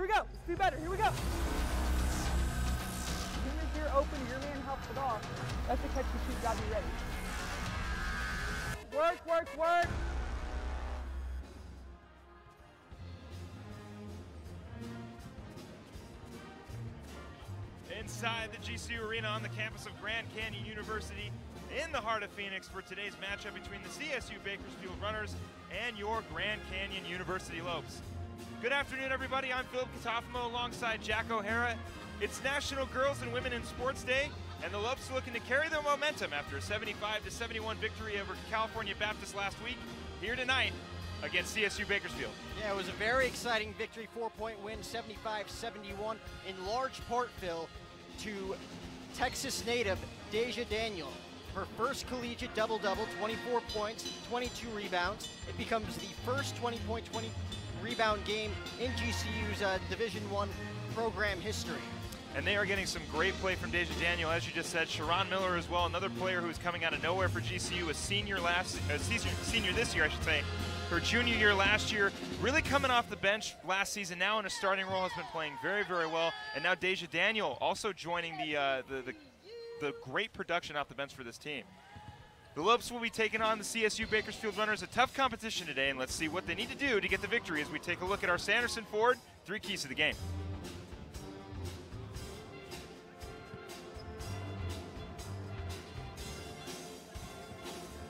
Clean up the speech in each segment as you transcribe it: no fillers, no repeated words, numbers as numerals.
we go. Let's do better. Here we go. As soon as you're open, your man helps it off. That's the catch and shoot. Gotta be ready. Work, work, work. Inside the GCU Arena on the campus of Grand Canyon University in the heart of Phoenix for today's matchup between the CSU Bakersfield Runners and your Grand Canyon University Lopes. Good afternoon, everybody. I'm Philip Katafamo alongside Jack O'Hara. It's National Girls and Women in Sports Day, and the Lopes are looking to carry their momentum after a 75-71 victory over California Baptist last week, here tonight against CSU Bakersfield. Yeah, it was a very exciting victory, 4-point win, 75-71, in large part, Phil, to Texas native Deja Daniel. Her first collegiate double-double, 24 points, 22 rebounds. It becomes the first 20-point, 20-rebound game in GCU's Division I program history. And they are getting some great play from Deja Daniel, as you just said. Sharon Miller as well, another player who's coming out of nowhere for GCU, a senior this year, I should say. Her junior year last year, really coming off the bench last season, now in a starting role, has been playing very, very well. And now Deja Daniel also joining the great production off the bench for this team. The Lopes will be taking on the CSU Bakersfield Runners, a tough competition today, and let's see what they need to do to get the victory as we take a look at our Sanderson Ford 3 keys to the game.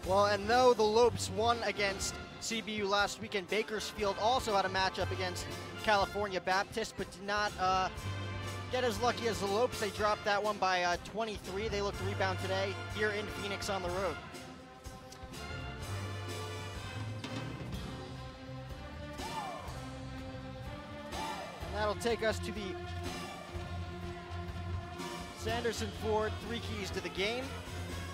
Well, and though the Lopes won against CBU last weekend, Bakersfield also had a matchup against California Baptist, but did not get as lucky as the Lopes. They dropped that one by 23. They look to rebound today here in Phoenix on the road. And that'll take us to the Sanderson Ford 3 keys to the game.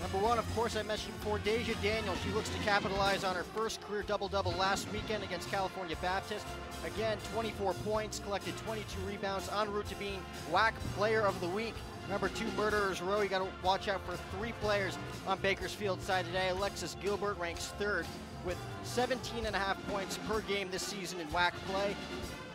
Number one, of course, I mentioned before, Deja Daniel. She looks to capitalize on her first career double-double last weekend against California Baptist. Again, 24 points, collected 22 rebounds, en route to being WAC Player of the Week. Number 2, Murderers Row. You got to watch out for 3 players on Bakersfield's side today. Alexis Gilbert ranks 3rd with 17.5 points per game this season in WAC play.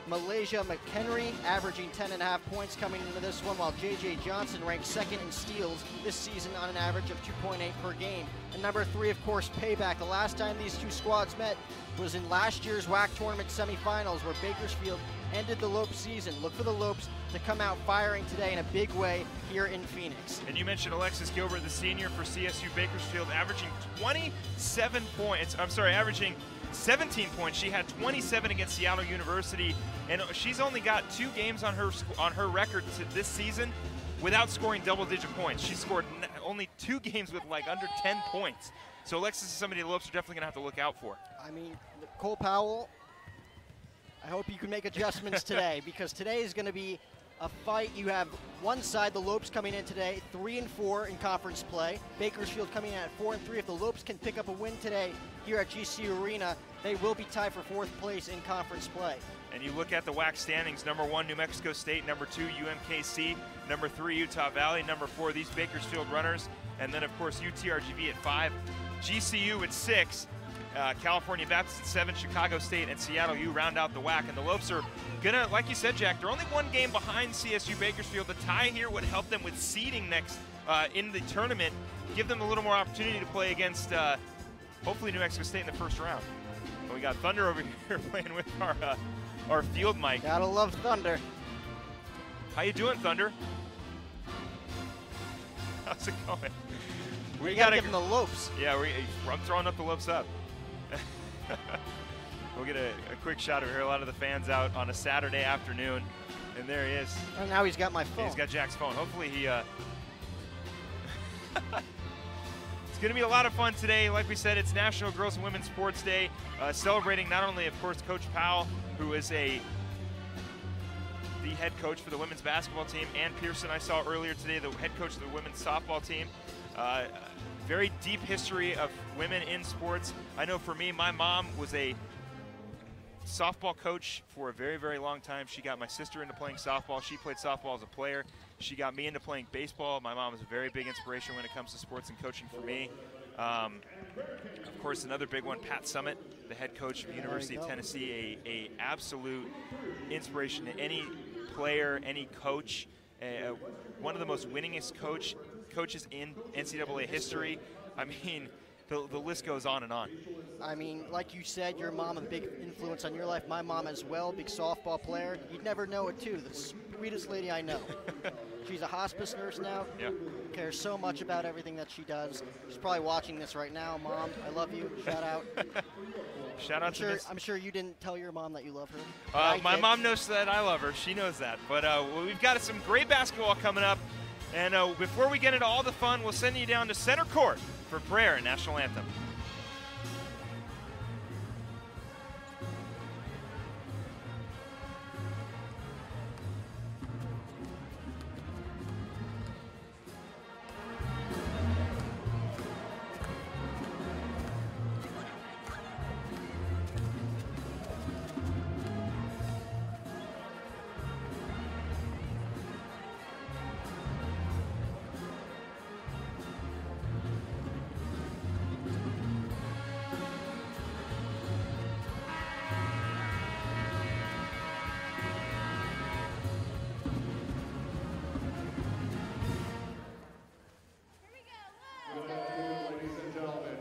Malaysia McHenry averaging 10.5 points coming into this one, while J.J. Johnson ranks 2nd in steals this season on an average of 2.8 per game. And number 3, of course, Payback. The last time these two squads met was in last year's WAC tournament semifinals, where Bakersfield ended the Lopes season. Look for the Lopes to come out firing today in a big way here in Phoenix. And you mentioned Alexis Gilbert, the senior for CSU Bakersfield, averaging 27 points. I'm sorry, averaging 17 points. She had 27 against Seattle University, and she's only got 2 games on her record this season without scoring double-digit points. She scored only 2 games with like under 10 points. So Alexis is somebody the Lopes are definitely gonna have to look out for. I mean, Cole Powell, I hope you can make adjustments today, because today is gonna be a fight. You have one side, the Lopes coming in today, 3-4 in conference play. Bakersfield coming in at 4-3. If the Lopes can pick up a win today here at GCU Arena, they will be tied for 4th place in conference play. And you look at the WAC standings, number 1, New Mexico State, number 2, UMKC, number 3, Utah Valley, number 4, these Bakersfield Runners, and then of course UTRGV at 5, GCU at 6, California Baptist at 7, Chicago State and Seattle U round out the WAC. And the Lopes are gonna, like you said, Jack, they're only 1 game behind CSU Bakersfield. The tie here would help them with seeding next in the tournament, give them a little more opportunity to play against hopefully New Mexico State in the first round. But we got Thunder over here playing with our field mic. Gotta love Thunder. How you doing, Thunder? How's it going? We gotta give them the Lopes. Yeah, I'm throwing up the Lopes up. We'll get a quick shot of here. A lot of the fans out on a Saturday afternoon, and there he is. And now he's got my phone. He's got Jack's phone. Hopefully he. It's going to be a lot of fun today. Like we said, it's National Girls and Women's Sports Day, celebrating not only, of course, Coach Powell, who is the head coach for the women's basketball team, and Pearson I saw earlier today, the head coach of the women's softball team. Very deep history of women in sports. I know for me, my mom was a softball coach for a very, very long time. She got my sister into playing softball. She played softball as a player. She got me into playing baseball. My mom is a very big inspiration when it comes to sports and coaching for me. Of course, another big one, Pat Summitt, the head coach of University of Tennessee, a absolute inspiration to any player, any coach, one of the most winningest coaches in NCAA history. I mean, the list goes on and on. I mean, like you said, your mom a big influence on your life. My mom as well, big softball player. You'd never know it too. The sweetest lady I know. She's a hospice nurse now. Yeah. Cares so much about everything that she does. She's probably watching this right now. Mom, I love you. Shout out. Shout out to Miss. I'm sure you didn't tell your mom that you love her. My mom knows that I love her. She knows that. But we've got some great basketball coming up. And before we get into all the fun, we'll send you down to center court for prayer and national anthem.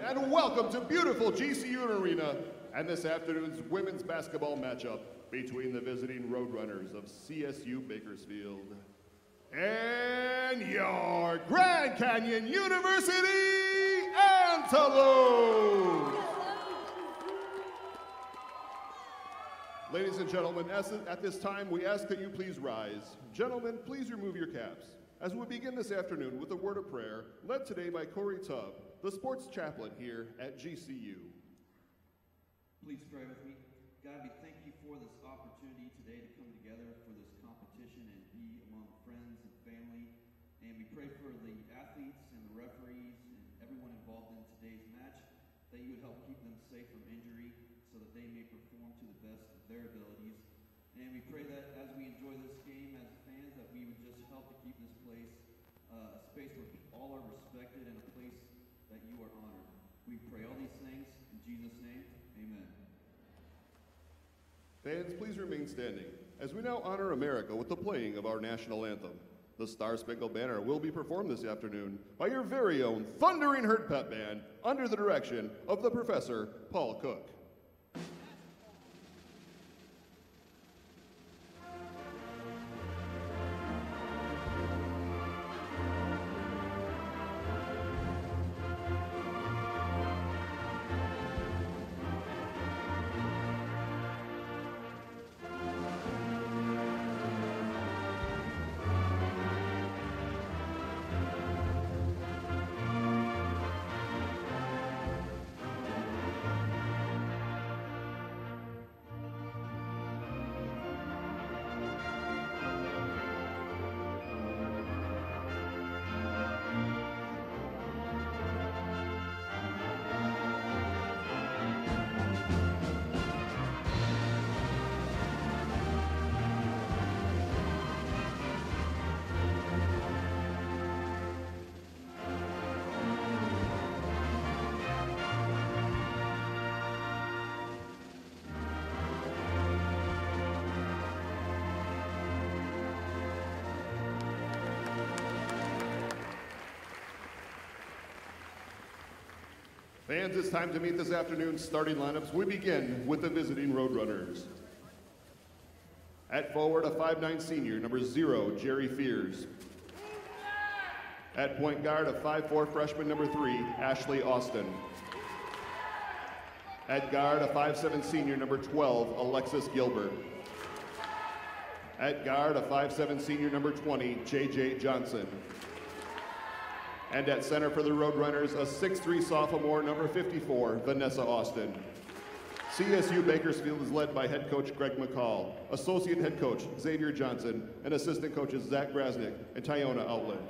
And welcome to beautiful GCU Arena and this afternoon's women's basketball matchup between the visiting Roadrunners of CSU Bakersfield and your Grand Canyon University Antelopes. Ladies and gentlemen, at this time, we ask that you please rise. Gentlemen, please remove your caps as we begin this afternoon with a word of prayer led today by Corey Tubb, the sports chaplain here at GCU. Please pray with me. God, we thank you for this opportunity today to come together for this competition and be among friends and family. And we pray for the athletes and the referees and everyone involved in today's match, that you would help keep them safe from injury so that they may perform to the best of their abilities. And we pray that as we enjoy this game as fans, that we would just help to keep this place a space where all are respected and a place that you are honored. We pray all these things in Jesus' name, amen. Fans, please remain standing as we now honor America with the playing of our national anthem. The Star Spangled Banner will be performed this afternoon by your very own Thundering Herd Pep Band under the direction of the Professor Paul Cook. Fans, it's time to meet this afternoon's starting lineups. We begin with the visiting Roadrunners. At forward, a 5'9" senior, number 0, Jerry Fears. At point guard, a 5'4" freshman, number 3, Ashley Austin. At guard, a 5'7" senior, number 12, Alexis Gilbert. At guard, a 5'7" senior, number 20, JJ Johnson. And at center for the Roadrunners, a 6'3" sophomore, number 54, Vanessa Austin. CSU Bakersfield is led by head coach Greg McCall, associate head coach Xavier Johnson, and assistant coaches Zach Grasnick and Tyona Outland.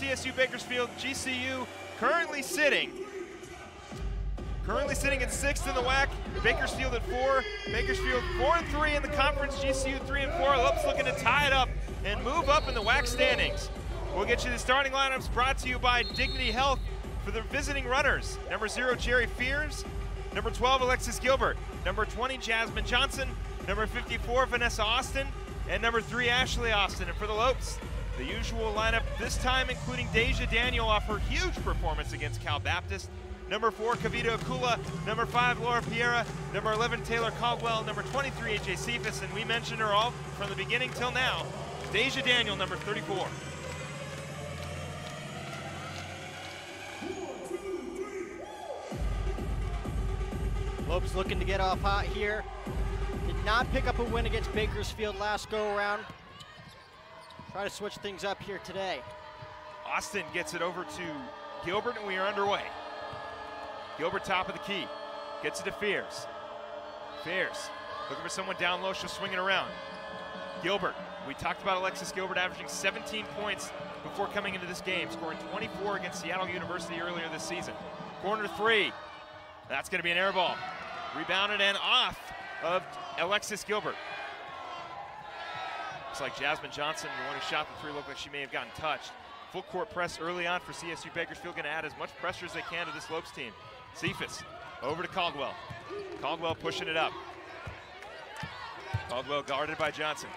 CSU Bakersfield. GCU currently sitting at 6th in the WAC. Bakersfield at 4. Bakersfield 4-3 in the conference. GCU 3-4. Lopes looking to tie it up and move up in the WAC standings. We'll get you the starting lineups brought to you by Dignity Health for the visiting runners. Number 0, Jerry Fears. Number 12, Alexis Gilbert. Number 20, Jasmine Johnson. Number 54, Vanessa Austin. And number 3, Ashley Austin. And for the Lopes, the usual lineup, this time including Deja Daniel off her huge performance against Cal Baptist. Number 4, Kavita Akula. Number 5, Laura Piera. Number 11, Taylor Caldwell. Number 23, AJ Cephas. And we mentioned her all from the beginning till now. Deja Daniel, number 34. Lopes looking to get off hot here. Did not pick up a win against Bakersfield last go-around. Try to switch things up here today. Austin gets it over to Gilbert, and we are underway. Gilbert top of the key. Gets it to Fears. Fears looking for someone down low. She'll swing it around. Gilbert. We talked about Alexis Gilbert averaging 17 points before coming into this game, scoring 24 against Seattle University earlier this season. Corner 3. That's going to be an air ball. Rebounded and off of Alexis Gilbert. Looks like Jasmine Johnson, the one who shot the 3, looked like she may have gotten touched. Full court press early on for CSU Bakersfield, going to add as much pressure as they can to this Lopes team. Cephas over to Caldwell. Caldwell pushing it up. Caldwell guarded by Johnson.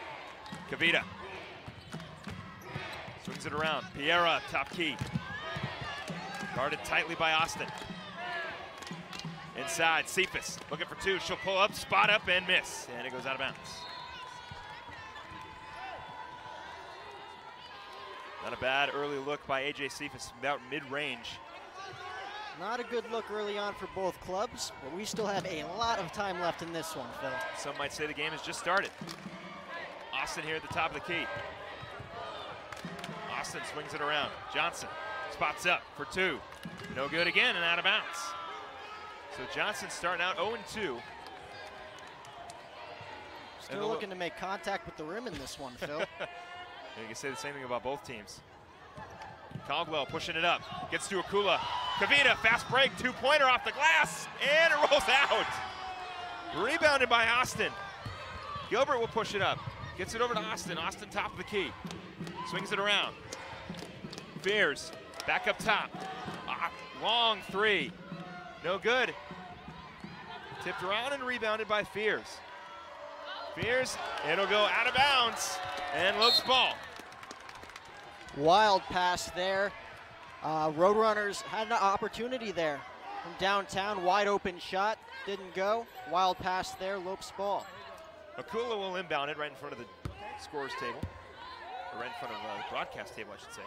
Kavita swings it around. Piera, top key. Guarded tightly by Austin. Inside, Cephas looking for 2. She'll pull up, spot up, and miss. And it goes out of bounds. Not a bad early look by AJ Cephas, about mid-range. Not a good look early on for both clubs, but we still have a lot of time left in this one, Phil. Some might say the game has just started. Austin here at the top of the key. Austin swings it around. Johnson spots up for 2. No good again and out of bounds. So Johnson starting out 0-2. Still looking to make contact with the rim in this one, Phil. You can say the same thing about both teams. Caldwell pushing it up. Gets to Akula. Kavita, fast break, 2-pointer off the glass, and it rolls out. Rebounded by Austin. Gilbert will push it up. Gets it over to Austin. Austin top of the key. Swings it around. Fears back up top. Long 3. No good. Tipped around and rebounded by Fears. Fears, it'll go out of bounds, and Lopes ball. Wild pass there. Roadrunners had an opportunity there from downtown. Wide open shot, didn't go. Wild pass there, Lopes ball. Akula will inbound it right in front of the scorer's table. Or right in front of the broadcast table, I should say.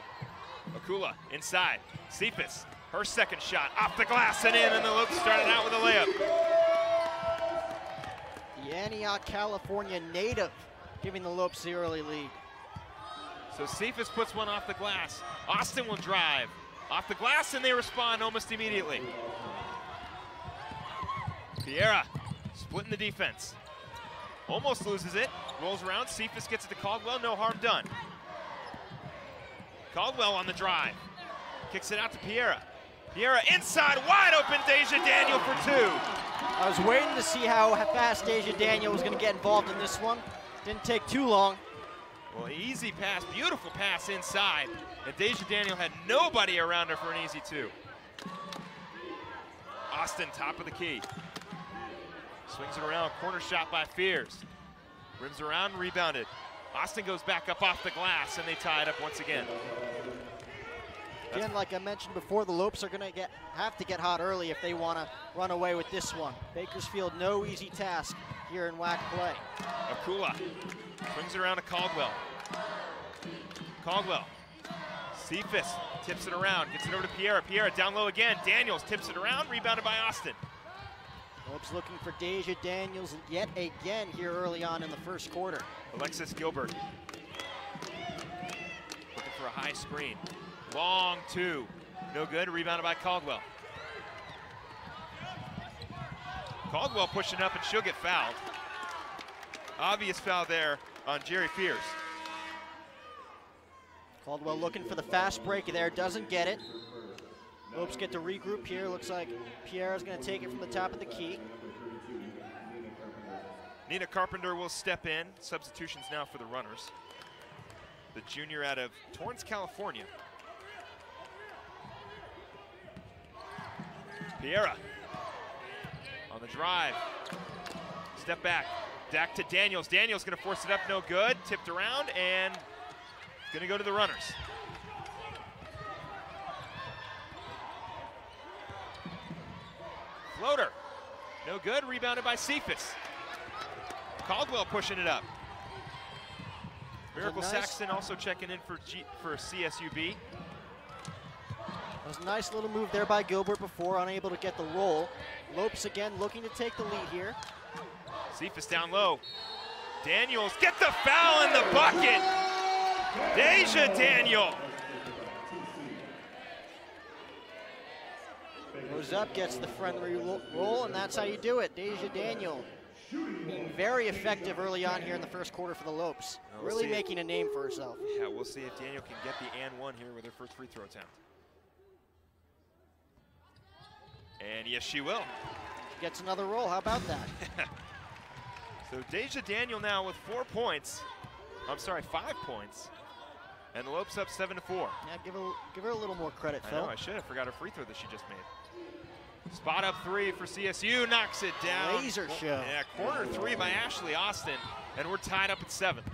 Akula inside. Cephas, her second shot off the glass and in, and the Lopes started out with a layup. The Antioch, California native giving the Lopes the early lead. So Cephas puts one off the glass. Austin will drive off the glass, and they respond almost immediately. Piera splitting the defense. Almost loses it. Rolls around. Cephas gets it to Caldwell. No harm done. Caldwell on the drive. Kicks it out to Piera. Piera inside, wide open, Deja Daniel for 2. I was waiting to see how fast Deja Daniel was going to get involved in this one. Didn't take too long. Well, easy pass, beautiful pass inside. And Deja Daniel had nobody around her for an easy 2. Austin, top of the key. Swings it around, corner shot by Fears. Rims around, rebounded. Austin goes back up off the glass, and they tie it up once again. Again, like I mentioned before, the Lopes are going to have to get hot early if they want to run away with this one. Bakersfield, no easy task here in WAC play. Akula swings it around to Caldwell. Caldwell. Cephas tips it around, gets it over to Piera. Piera down low again. Daniels tips it around, rebounded by Austin. Lopes looking for Deja Daniels yet again here early on in the first quarter. Alexis Gilbert looking for a high screen. Long 2. No good. Rebounded by Caldwell. Caldwell pushing up, and she'll get fouled. Obvious foul there on Jerry Fears. Caldwell looking for the fast break there, doesn't get it. Lopes get to regroup here. Looks like Pierre's going to take it from the top of the key. Nina Carpenter will step in. Substitutions now for the runners. The junior out of Torrance, California. Piera on the drive. Step back. Back to Daniels. Daniels going to force it up, no good. Tipped around and going to go to the runners. Floater. No good. Rebounded by Cephas. Caldwell pushing it up. Miracle Saxton also checking in for CSUB. That was a nice little move there by Gilbert before, unable to get the roll. Lopes again looking to take the lead here. Cephas down low. Daniels, get the foul in the bucket! Deja Daniel! Goes up, gets the friendly roll, and that's how you do it. Deja Daniel being very effective early on here in the first quarter for the Lopes. Well, really making a name for herself. Yeah, we'll see if Daniel can get the and one here with her first free throw attempt. And yes, she will. Gets another roll, how about that? So Deja Daniel now with 4 points. I'm sorry, 5 points. And the Lopes up 7-4. Yeah, give her a little more credit, Phil. I know, I should have forgot her free throw that she just made. Spot up three for CSU, knocks it down. Laser show. Yeah, corner three by Ashley Austin, and we're tied up at 7.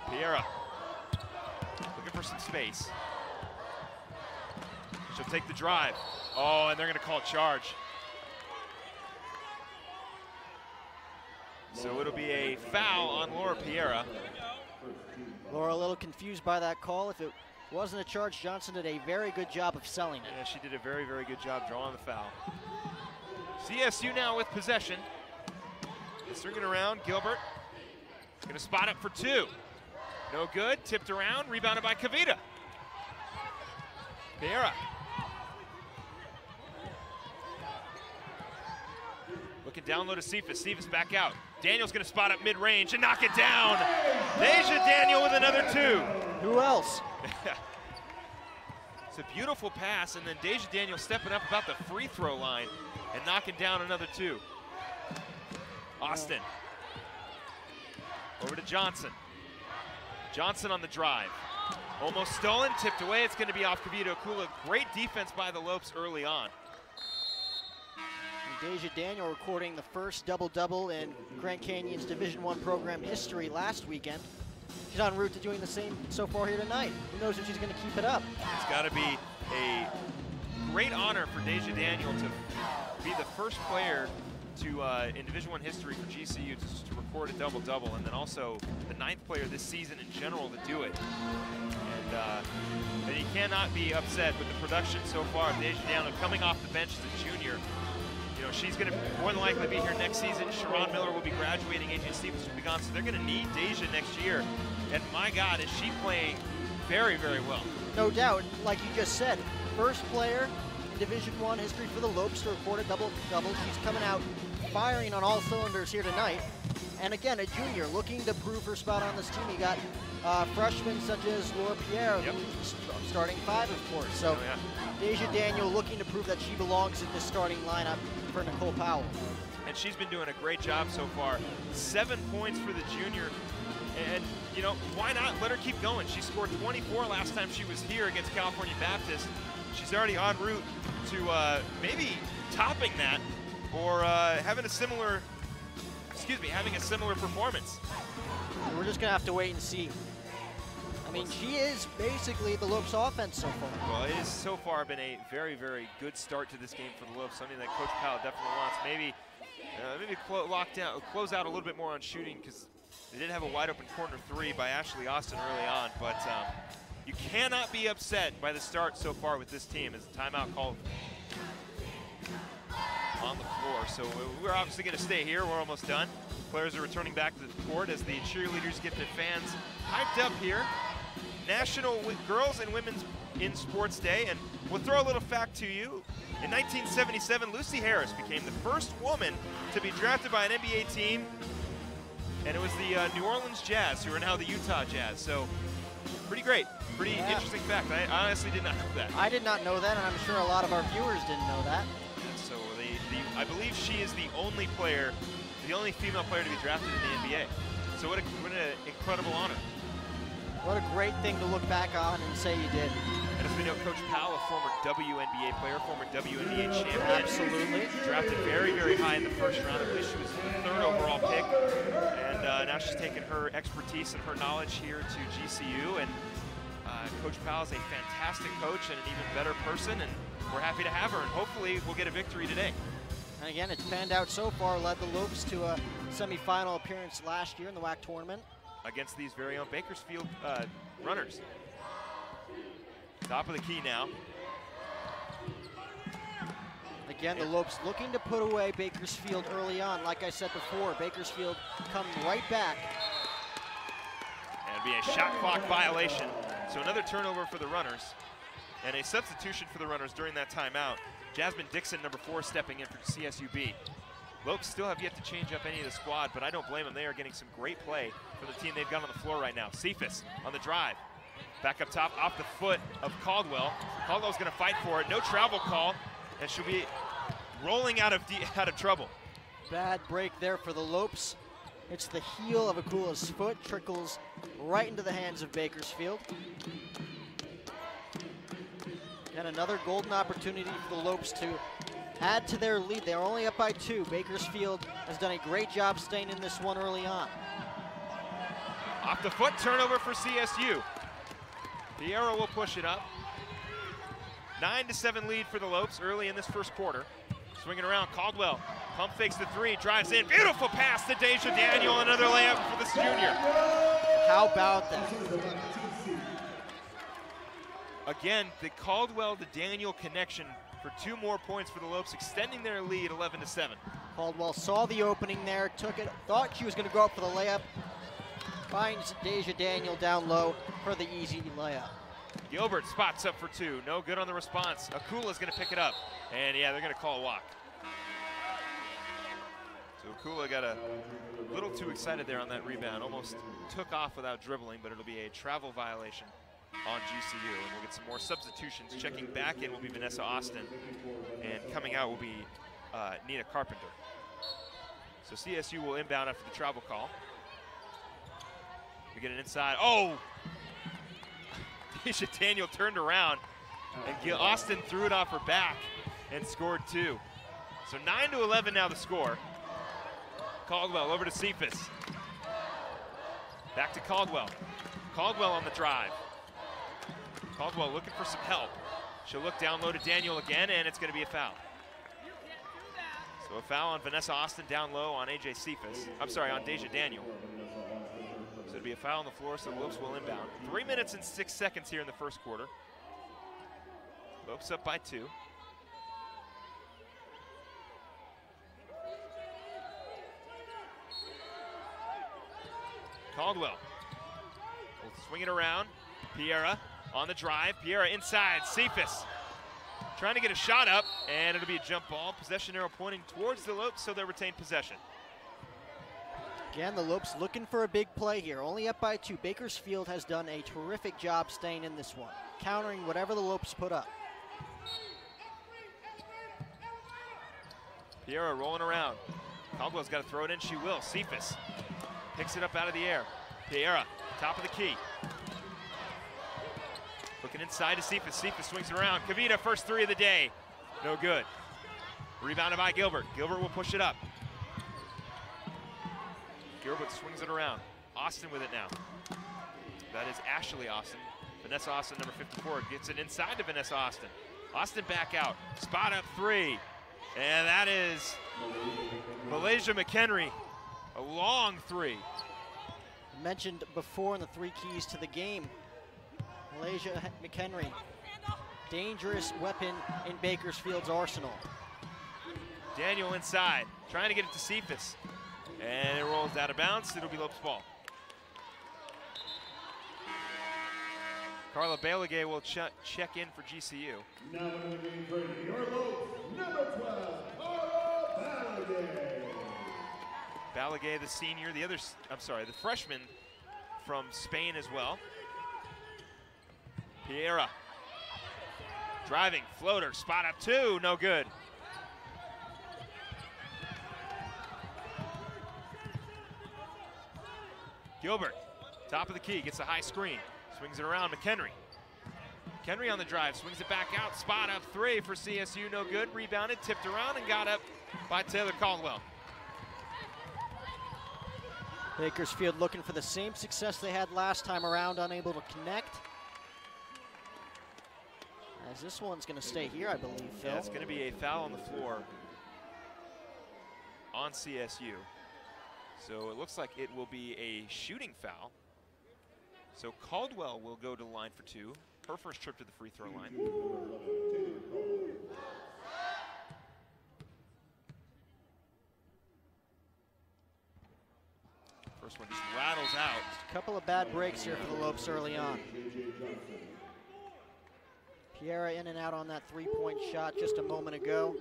Piera looking for some space. She'll take the drive. Oh, and they're going to call charge. So it'll be a foul on Laura Piera. Laura a little confused by that call. If it wasn't a charge, Johnson did a very good job of selling it. Yeah, she did a very, very good job drawing the foul. CSU now with possession. Swinging around, Gilbert. Gonna spot up for 2. No good, tipped around, rebounded by Kavita. Piera. Looking down low to Cephas. Cephas back out. Daniel's gonna spot up mid-range and knock it down. Deja Daniel with another 2. Who else? It's a beautiful pass, and then Deja Daniel stepping up about the free throw line and knocking down another 2. Austin. Over to Johnson. Johnson on the drive. Almost stolen, tipped away. It's going to be off Kavita Okula. Great defense by the Lopes early on. And Deja Daniel recording the first double-double in Grand Canyon's Division I program history last weekend. She's en route to doing the same so far here tonight. Who knows if she's going to keep it up? It's got to be a great honor for Deja Daniel to be the first player to in Division I history for GCU to record a double-double, and then also the 9th player this season in general to do it. And you cannot be upset with the production so far of Deja Daniel coming off the bench as a junior. You know, she's going to more than likely be here next season. Sharon Miller will be graduating, Adrian Stevens will be gone, so they're going to need Deja next year. And my God, is she playing very, very well. No doubt, like you just said, first player in Division I history for the Lopes to record a double-double. She's coming out firing on all cylinders here tonight. And again, a junior looking to prove her spot on this team. You got freshmen such as Laura Pierre, who's starting 5, of course. So Deja Daniel looking to prove that she belongs in this starting lineup for Nicole Powell. And she's been doing a great job so far. 7 points for the junior. And, you know, why not let her keep going? She scored 24 last time she was here against California Baptist. She's already en route to maybe topping that or having a similar performance. We're just going to have to wait and see. I mean, she is basically the Lopes offense so far. Well, it has so far been a very, very good start to this game for the Lopes, something that Coach Powell definitely wants. Maybe close out a little bit more on shooting, because they did have a wide open corner 3 by Ashley Austin early on, but you cannot be upset by the start so far with this team as a timeout called on the floor. So we're obviously going to stay here. We're almost done. Players are returning back to the court as the cheerleaders get their fans hyped up here. National Girls and Women's in Sports Day, and we'll throw a little fact to you. In 1977, Lucy Harris became the first woman to be drafted by an NBA team and it was the New Orleans Jazz, who are now the Utah Jazz. So pretty great, pretty interesting fact. I honestly did not know that. I did not know that, and I'm sure a lot of our viewers didn't know that. So I believe she is the only player, the only female player to be drafted in the NBA. So what an incredible honor. What a great thing to look back on and say you did. And as we know, Coach Powell, a former WNBA player, former WNBA champion. Absolutely. Drafted very, very high in the first round. I believe she was the 3rd overall pick. And now she's taken her expertise and her knowledge here to GCU. And Coach Powell is a fantastic coach and an even better person. And we're happy to have her. And hopefully we'll get a victory today. And again, it's panned out so far. Led the Lopes to a semifinal appearance last year in the WAC tournament. Against these very own Bakersfield runners. Top of the key now. Again, the Lopes looking to put away Bakersfield early on. Like I said before, Bakersfield come right back. And it'd be a shot clock violation. So another turnover for the runners. And a substitution for the runners during that timeout. Jasmine Dixon, number 4, stepping in for CSUB. Lopes still have yet to change up any of the squad, but I don't blame them. They are getting some great play from the team they've got on the floor right now. Cephas on the drive. Back up top, off the foot of Caldwell. Caldwell's gonna fight for it. No travel call, and she'll be rolling out of trouble. Bad break there for the Lopes. It's the heel of Akula's foot, trickles right into the hands of Bakersfield. And another golden opportunity for the Lopes to add to their lead. They're only up by 2. Bakersfield has done a great job staying in this one early on. Off the foot, turnover for CSU. Piero will push it up. 9-7 lead for the Lopes early in this first quarter. Swinging around, Caldwell, pump fakes the 3, drives in, beautiful pass to Deja Daniel, another layup for this junior. How about that? Again, the Caldwell to Daniel connection for 2 more points for the Lopes, extending their lead 11-7. Caldwell saw the opening there, took it, thought she was going to go up for the layup. Finds Deja Daniel down low for the easy layup. Gilbert spots up for 2, no good on the response. Akula's going to pick it up, and yeah, they're going to call a walk. So Akula got a little too excited there on that rebound, almost took off without dribbling, but it'll be a travel violation on GCU, and we'll get some more substitutions. Checking back in will be Vanessa Austin, and coming out will be Nina Carpenter. So CSU will inbound after the travel call. We get it inside. Oh! Deja Daniel turned around, and Austin threw it off her back and scored 2. So 9-11 now the score. Caldwell over to Cephas. Back to Caldwell. Caldwell on the drive. Caldwell looking for some help. She'll look down low to Daniel again, and it's going to be a foul. So a foul on Vanessa Austin down low on AJ Cephas. I'm sorry, on Deja Daniel. So it'll be a foul on the floor, so the Lopes will inbound. 3 minutes and 6 seconds here in the first quarter. Lopes up by 2. Caldwell will swing it around. Piera on the drive. Piera inside. Cephas trying to get a shot up, and it'll be a jump ball. Possession arrow pointing towards the Lopes, so they'll retain possession. Again, the Lopes looking for a big play here. Only up by 2. Bakersfield has done a terrific job staying in this one, countering whatever the Lopes put up. Piera rolling around. Caldwell's got to throw it in. She will. Cephas picks it up out of the air. Piera, top of the key. Looking inside to Cephas. Cephas swings it around. Kavita, first 3 of the day. No good. Rebounded by Gilbert. Gilbert will push it up. Gilbert swings it around. Austin with it now. That is Ashley Austin. Vanessa Austin, number 54, gets it inside to Vanessa Austin. Austin back out. Spot up 3. And that is Malaysia McHenry. A long 3. Mentioned before in the 3 keys to the game, Malaysia McHenry, dangerous weapon in Bakersfield's arsenal. Daniel inside, trying to get it to Cephas. And it rolls out of bounds. It'll be Lopes ball. Carla Balaguer will check in for GCU. Now in the game for your Lopes, number 12, Carla Balaguer. Balaguer, the senior, the freshman from Spain as well. Piera. Driving, floater, spot up 2, no good. Gilbert, top of the key, gets a high screen, swings it around, McHenry. McHenry on the drive, swings it back out, spot up 3 for CSU, no good. Rebounded, tipped around, and got up by Taylor Caldwell. Bakersfield looking for the same success they had last time around, unable to connect. As this one's going to stay here, I believe, Phil. Yeah, it's going to be a foul on the floor on CSU. So it looks like it will be a shooting foul. So Caldwell will go to the line for 2. Her first trip to the free throw line. First one just rattles out. A couple of bad breaks here for the Lopes early on. Piera in and out on that three-point shot just a moment ago.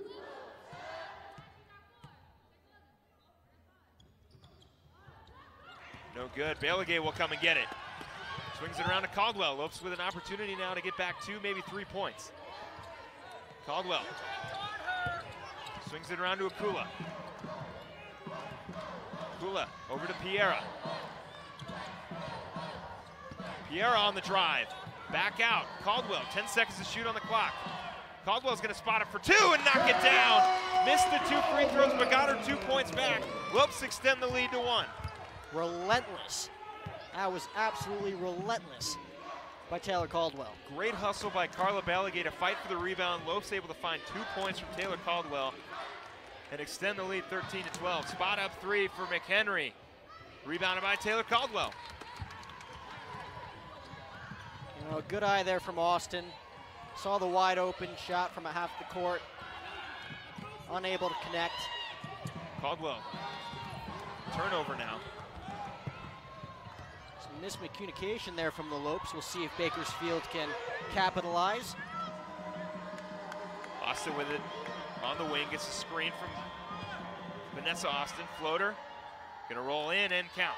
No good. Balaguer will come and get it. Swings it around to Caldwell. Lopes with an opportunity now to get back 2, maybe 3 points. Caldwell swings it around to Akula. Akula over to Piera. Piera on the drive. Back out. Caldwell, 10 seconds to shoot on the clock. Caldwell's going to spot it for 2 and knock it down. Missed the 2 free throws, but got her 2 points back. Lopes extend the lead to 1. Relentless. That was absolutely relentless by Taylor Caldwell. Great hustle by Carla Balaguer to fight for the rebound. Lopes able to find 2 points from Taylor Caldwell and extend the lead 13-12. Spot up 3 for McHenry. Rebounded by Taylor Caldwell. You know, a good eye there from Austin. Saw the wide open shot from a half the court. Unable to connect. Caldwell. Turnover now. Some miscommunication there from the Lopes. We'll see if Bakersfield can capitalize. Austin with it on the wing, gets a screen from Vanessa Austin. Floater, gonna roll in and count.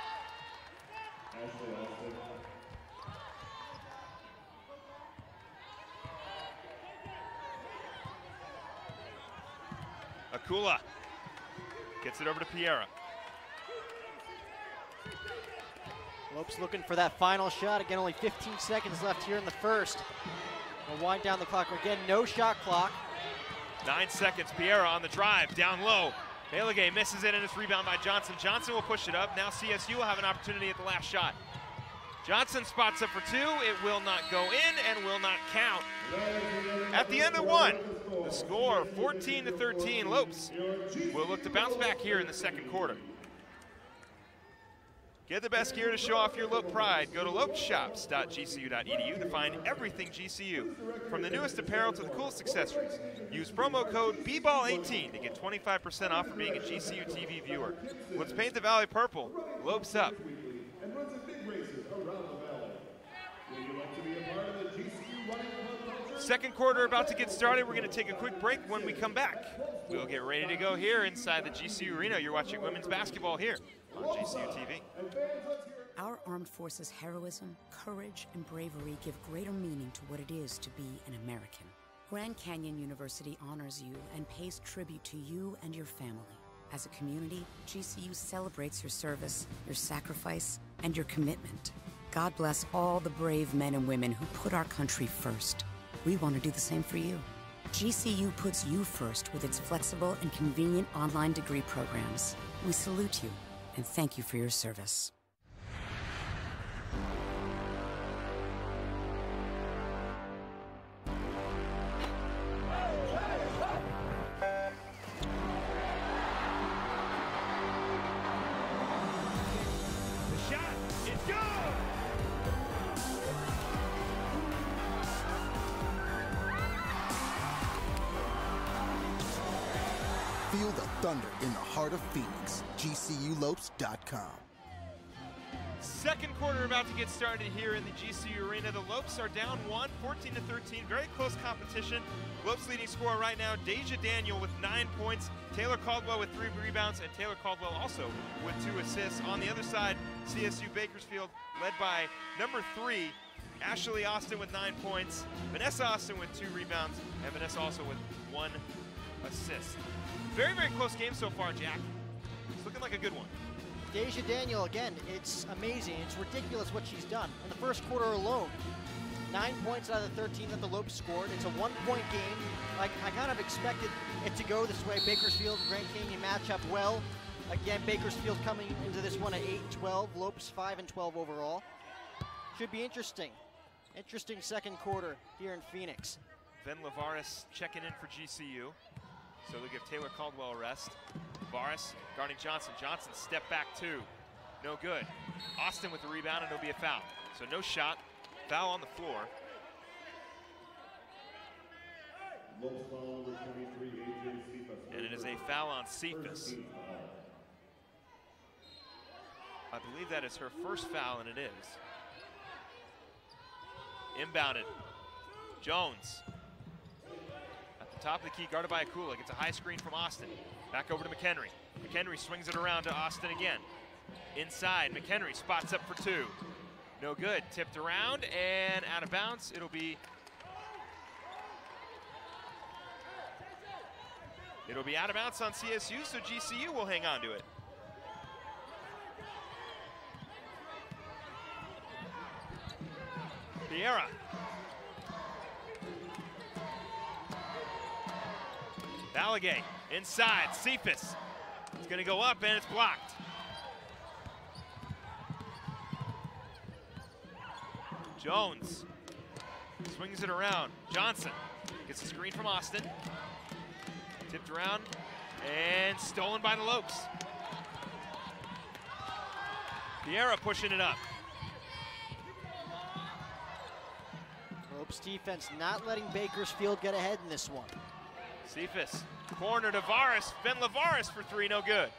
Akula gets it over to Piera. Lopes looking for that final shot. Again, only 15 seconds left here in the first. We'll wind down the clock. Again, no shot clock. 9 seconds, Piera on the drive, down low. Balaguer misses it and it's rebound by Johnson. Johnson will push it up. Now CSU will have an opportunity at the last shot. Johnson spots up for 2. It will not go in and will not count. At the end of 1, the score 14-13. Lopes will look to bounce back here in the second quarter. Get the best gear to show off your Lope pride. Go to lopeshops.gcu.edu to find everything GCU, from the newest apparel to the coolest accessories. Use promo code BBALL18 to get 25% off for being a GCU TV viewer. Let's paint the Valley purple. Lopes up. Second quarter about to get started. We're going to take a quick break. When we come back, we'll get ready to go here inside the GCU Arena. You're watching women's basketball here on GCU TV. Our armed forces' heroism, courage, and bravery give greater meaning to what it is to be an American. Grand Canyon University honors you and pays tribute to you and your family. As a community, GCU celebrates your service, your sacrifice, and your commitment. God bless all the brave men and women who put our country first. We want to do the same for you. GCU puts you first with its flexible and convenient online degree programs. We salute you and thank you for your service. Feel the thunder in the heart of Phoenix. GCULopes.com. Second quarter about to get started here in the GCU Arena. The Lopes are down 1, 14-13. Very close competition. Lopes leading scorer right now, Deja Daniel with 9 points. Taylor Caldwell with 3 rebounds, and Taylor Caldwell also with 2 assists. On the other side, CSU Bakersfield led by number 3, Ashley Austin with 9 points. Vanessa Austin with 2 rebounds, and Vanessa also with 1 assist. Very, very close game so far, Jack. It's looking like a good one. Deja Daniel, again, it's amazing. It's ridiculous what she's done. In the first quarter alone, 9 points out of the 13 that the Lopes scored. It's a 1-point game. I kind of expected it to go this way. Bakersfield and Grand Canyon match up well. Again, Bakersfield coming into this one at 8-12. Lopes 5-12 overall. Should be interesting. Interesting second quarter here in Phoenix. Ven Lavaris checking in for GCU. So they'll give Taylor Caldwell a rest. Lavaris guarding Johnson. Johnson step back 2. No good. Austin with the rebound, and it'll be a foul. So no shot. Foul on the floor. And it is a foul on Cephas. I believe that is her first foul, and it is. Inbounded. Jones. At the top of the key, guarded by Akula. Gets a high screen from Austin. Back over to McHenry. McHenry swings it around to Austin again. Inside, McHenry spots up for 2. No good. Tipped around and out of bounds. It'll be out of bounds on CSU, so GCU will hang on to it. Piera. Balagay inside. Cephas. It's going to go up, and it's blocked. Jones swings it around. Johnson gets a screen from Austin. Tipped around and stolen by the Lopes. Piera pushing it up. Lopes defense not letting Bakersfield get ahead in this one. Cephas, corner to Varis. Ven Lavaris for 3, no good.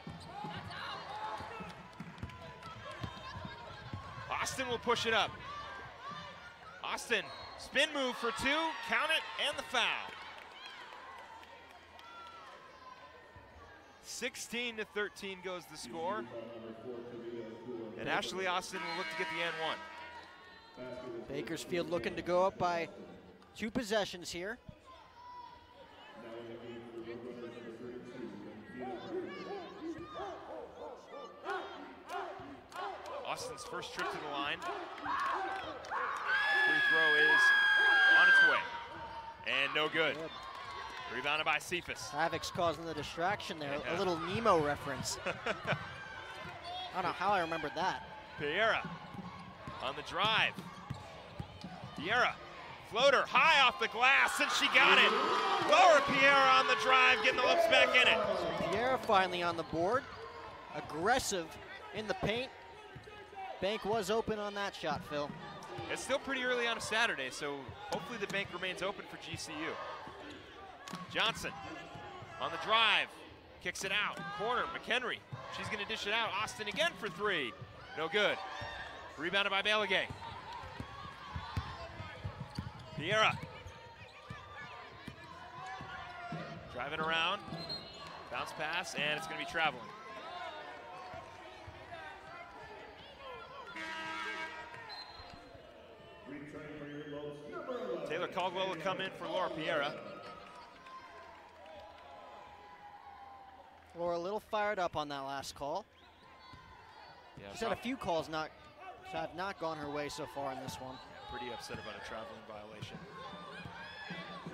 Austin will push it up. Austin, spin move for 2, count it, and the foul. 16-13 goes the score. And Ashley Austin will look to get the N1. Bakersfield looking to go up by 2 possessions here. Austin's first trip to the line. Free throw is on its way. And no good. Rebounded by Cephas. Havoc's causing the distraction there. Yeah. A little Nemo reference. I don't know how I remembered that. Piera on the drive. Piera, floater high off the glass, and she got it. Laura Piera on the drive, getting the Lopes back in it. So Piera finally on the board. Aggressive in the paint. Bank was open on that shot, Phil. It's still pretty early on a Saturday, so hopefully the bank remains open for GCU. Johnson on the drive, kicks it out. Corner, McHenry. She's going to dish it out. Austin again for 3. No good. Rebounded by Balagay. Piera. Driving around. Bounce pass, and it's going to be traveling. Taylor Caldwell will come in for Laura Piera. Laura a little fired up on that last call. Yeah, she's had a few calls have not gone her way so far in this one. Yeah, pretty upset about a traveling violation.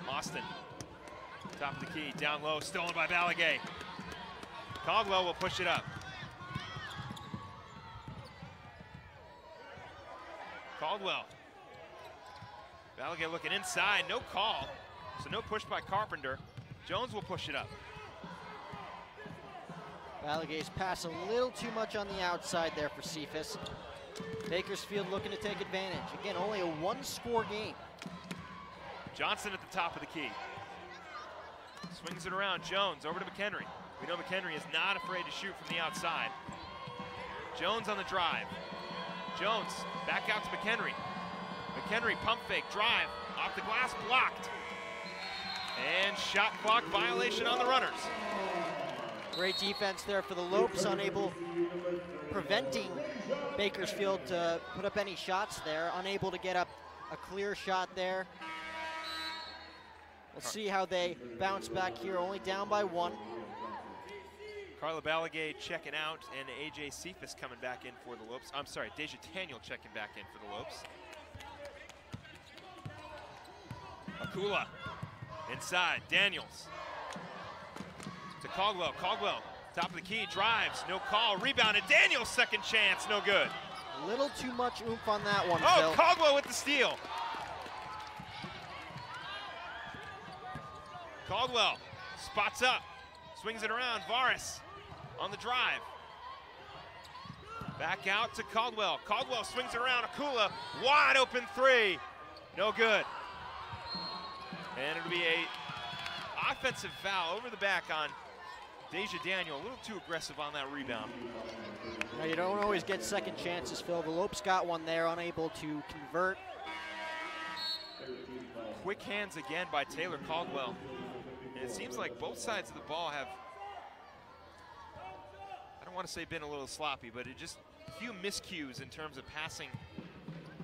Austin, top of the key, down low, stolen by Balagay. Caldwell will push it up. Caldwell. Balagay looking inside, no call. So no push by Carpenter. Jones will push it up. Balagay's pass a little too much on the outside there for Cephas. Bakersfield looking to take advantage. Again, only a 1-score game. Johnson at the top of the key. Swings it around, Jones over to McHenry. We know McHenry is not afraid to shoot from the outside. Jones on the drive. Jones back out to McHenry. McHenry pump fake, drive, off the glass, blocked. And shot clock violation on the runners. Great defense there for the Lopes, preventing Bakersfield to put up any shots there, unable to get up a clear shot there. We'll see how they bounce back here, only down by 1. Carla Balagay checking out, and AJ Cephas coming back in for the Lopes. I'm sorry, Deja Daniel checking back in for the Lopes. Akula inside, Daniels to Caldwell. Caldwell, top of the key, drives, no call, rebounded. Daniels, second chance, no good. A little too much oomph on that one, Oh, Phil. Caldwell with the steal. Caldwell spots up, swings it around. Varis on the drive. Back out to Caldwell. Caldwell swings it around. Akula, wide open 3. No good. And it'll be a offensive foul over the back on Deja Daniel. A little too aggressive on that rebound. Now, you don't always get second chances, Phil. The Lopes got one there, unable to convert. Quick hands again by Taylor Caldwell. And it seems like both sides of the ball have, I don't want to say been a little sloppy, but it just a few miscues in terms of passing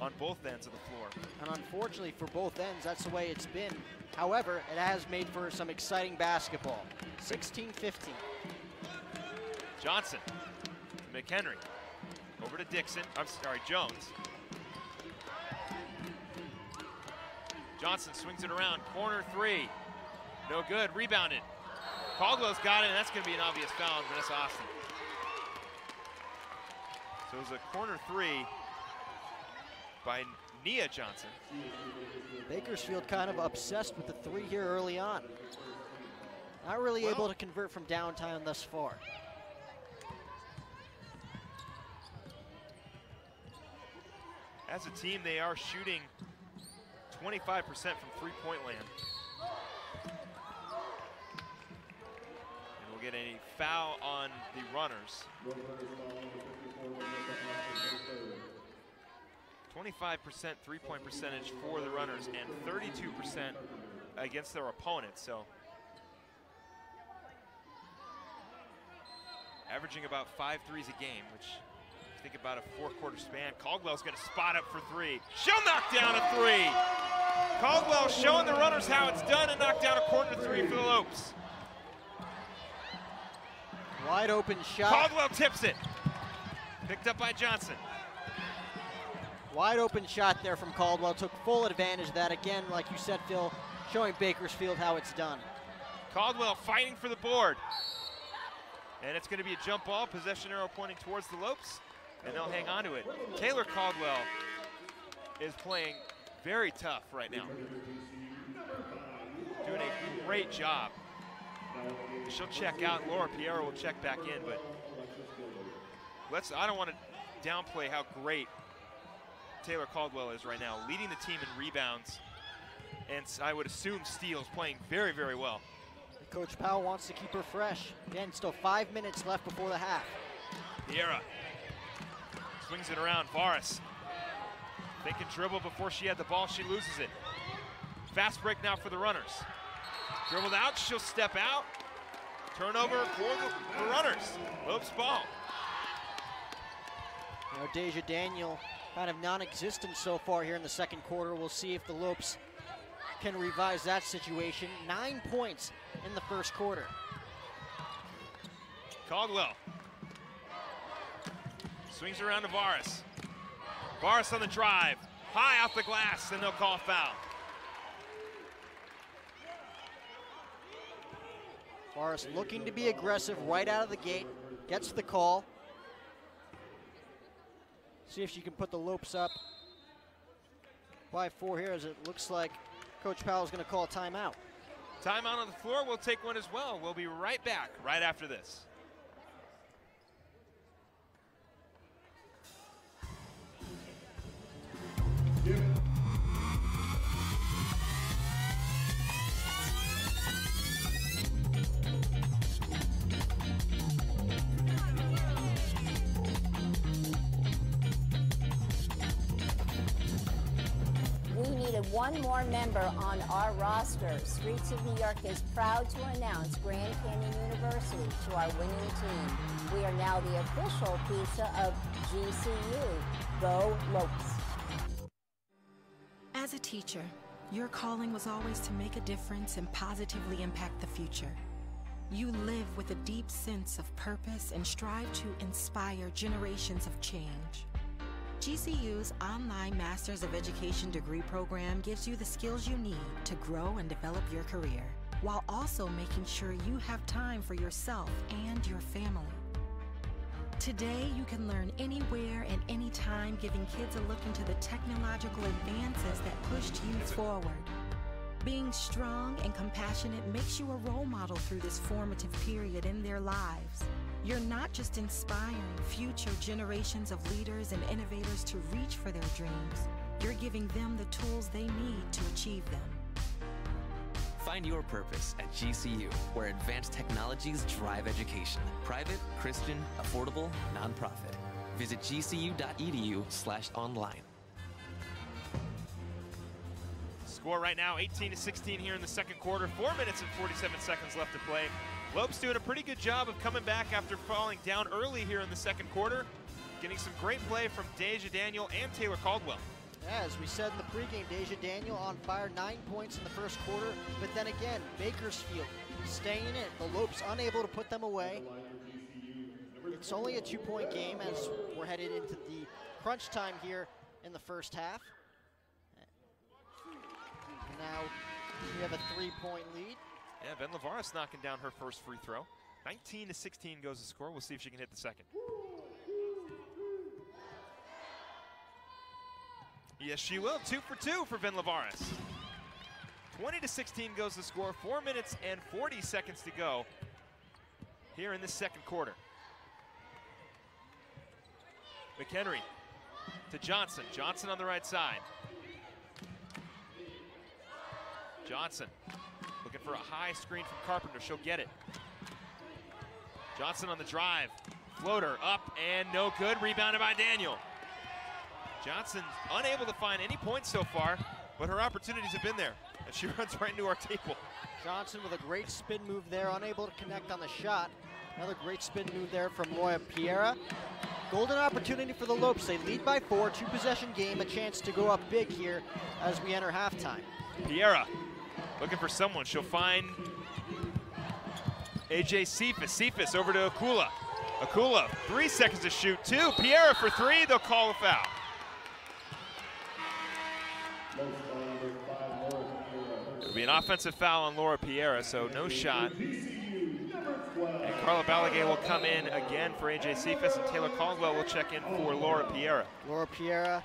on both ends of the floor. And unfortunately for both ends, that's the way it's been. However, it has made for some exciting basketball. 16-15. Johnson to McHenry. Over to Dixon, I'm sorry, Jones. Johnson swings it around, corner 3. No good, rebounded. Caldwell's got it, and that's gonna be an obvious foul on Vanessa Austin. So it was a corner 3 by Nia Johnson. Bakersfield kind of obsessed with the 3 here early on. Not really able to convert from downtown thus far. As a team, they are shooting 25% from three-point land. And we'll get a foul on the runners. 25% three-point percentage for the runners and 32% against their opponents. So averaging about 5 threes a game, which think about a 4-quarter span. Caldwell's gonna spot up for 3. She'll knock down a 3. Caldwell showing the runners how it's done and knock down a corner 3 for the Lopes. Wide open shot. Caldwell tips it. Picked up by Johnson. Wide open shot there from Caldwell. Took full advantage of that. Again, like you said, Phil, showing Bakersfield how it's done. Caldwell fighting for the board. And it's gonna be a jump ball, possession arrow pointing towards the Lopes, and they'll hang on to it. Taylor Caldwell is playing very tough right now. Doing a great job. She'll check out, Laura Piero will check back in, but I don't want to downplay how great Taylor Caldwell is right now, leading the team in rebounds, and I would assume steals, playing very, very well. Coach Powell wants to keep her fresh. Again, still 5 minutes left before the half. Piera swings it around, Varis. They can dribble before she had the ball, she loses it. Fast break now for the runners. Dribbled out, she'll step out. Turnover for the runners. Lopes ball. You know, Deja Daniel kind of non-existent so far here in the second quarter. We'll see if the Lopes can revise that situation. 9 points in the first quarter. Caldwell swings around to Varis. Varis on the drive, high off the glass, and they'll call a foul. Varis looking to be aggressive right out of the gate, gets the call. See if she can put the Lopes up by 4 here, as it looks like Coach Powell's going to call a timeout. Timeout on the floor, we'll take one as well. We'll be right back right after this. one more member on our roster. Streets of New York is proud to announce Grand Canyon University to our winning team. We are now the official pizza of GCU. Go Lopes. As a teacher, your calling was always to make a difference and positively impact the future. You live with a deep sense of purpose and strive to inspire generations of change. GCU's online Masters of Education degree program gives you the skills you need to grow and develop your career, while also making sure you have time for yourself and your family. Today, you can learn anywhere and anytime, giving kids a look into the technological advances that pushed youth forward. Being strong and compassionate makes you a role model through this formative period in their lives. You're not just inspiring future generations of leaders and innovators to reach for their dreams, you're giving them the tools they need to achieve them. Find your purpose at GCU, where advanced technologies drive education. Private, Christian, affordable, nonprofit. Visit gcu.edu/online. Score right now 18-16 here in the second quarter. 4 minutes and 47 seconds left to play. Lopes doing a pretty good job of coming back after falling down early here in the second quarter. Getting some great play from Deja Daniel and Taylor Caldwell. Yeah, as we said in the pregame, Deja Daniel on fire, 9 points in the first quarter. But then again, Bakersfield staying in it. The Lopes unable to put them away. It's only a 2-point game as we're headed into the crunch time here in the first half. Now we have a 3-point lead. Yeah, Ben Lavaris knocking down her first free throw. 19-16 goes the score. We'll see if she can hit the second. Yes, she will. 2 for 2 for Ben Lavaris. 20-16 goes the score. 4 minutes and 40 seconds to go here in the second quarter. McHenry to Johnson. Johnson on the right side. Johnson looking for a high screen from Carpenter. She'll get it. Johnson on the drive. Floater up and no good. Rebounded by Daniel. Johnson unable to find any points so far, but her opportunities have been there, and she runs right into our table. Johnson with a great spin move there, unable to connect on the shot. Another great spin move there from Laura Piera. Golden opportunity for the Lopes. They lead by 4, 2-possession game, a chance to go up big here as we enter halftime. Piera looking for someone. She'll find AJ Cephas. Cephas over to Akula. Akula, 3 seconds to shoot. 2. Piera for 3. They'll call a foul. It'll be an offensive foul on Laura Piera, so no shot. And Carla Balagay will come in again for AJ Cephas, and Taylor Caldwell will check in for Laura Piera. Laura Piera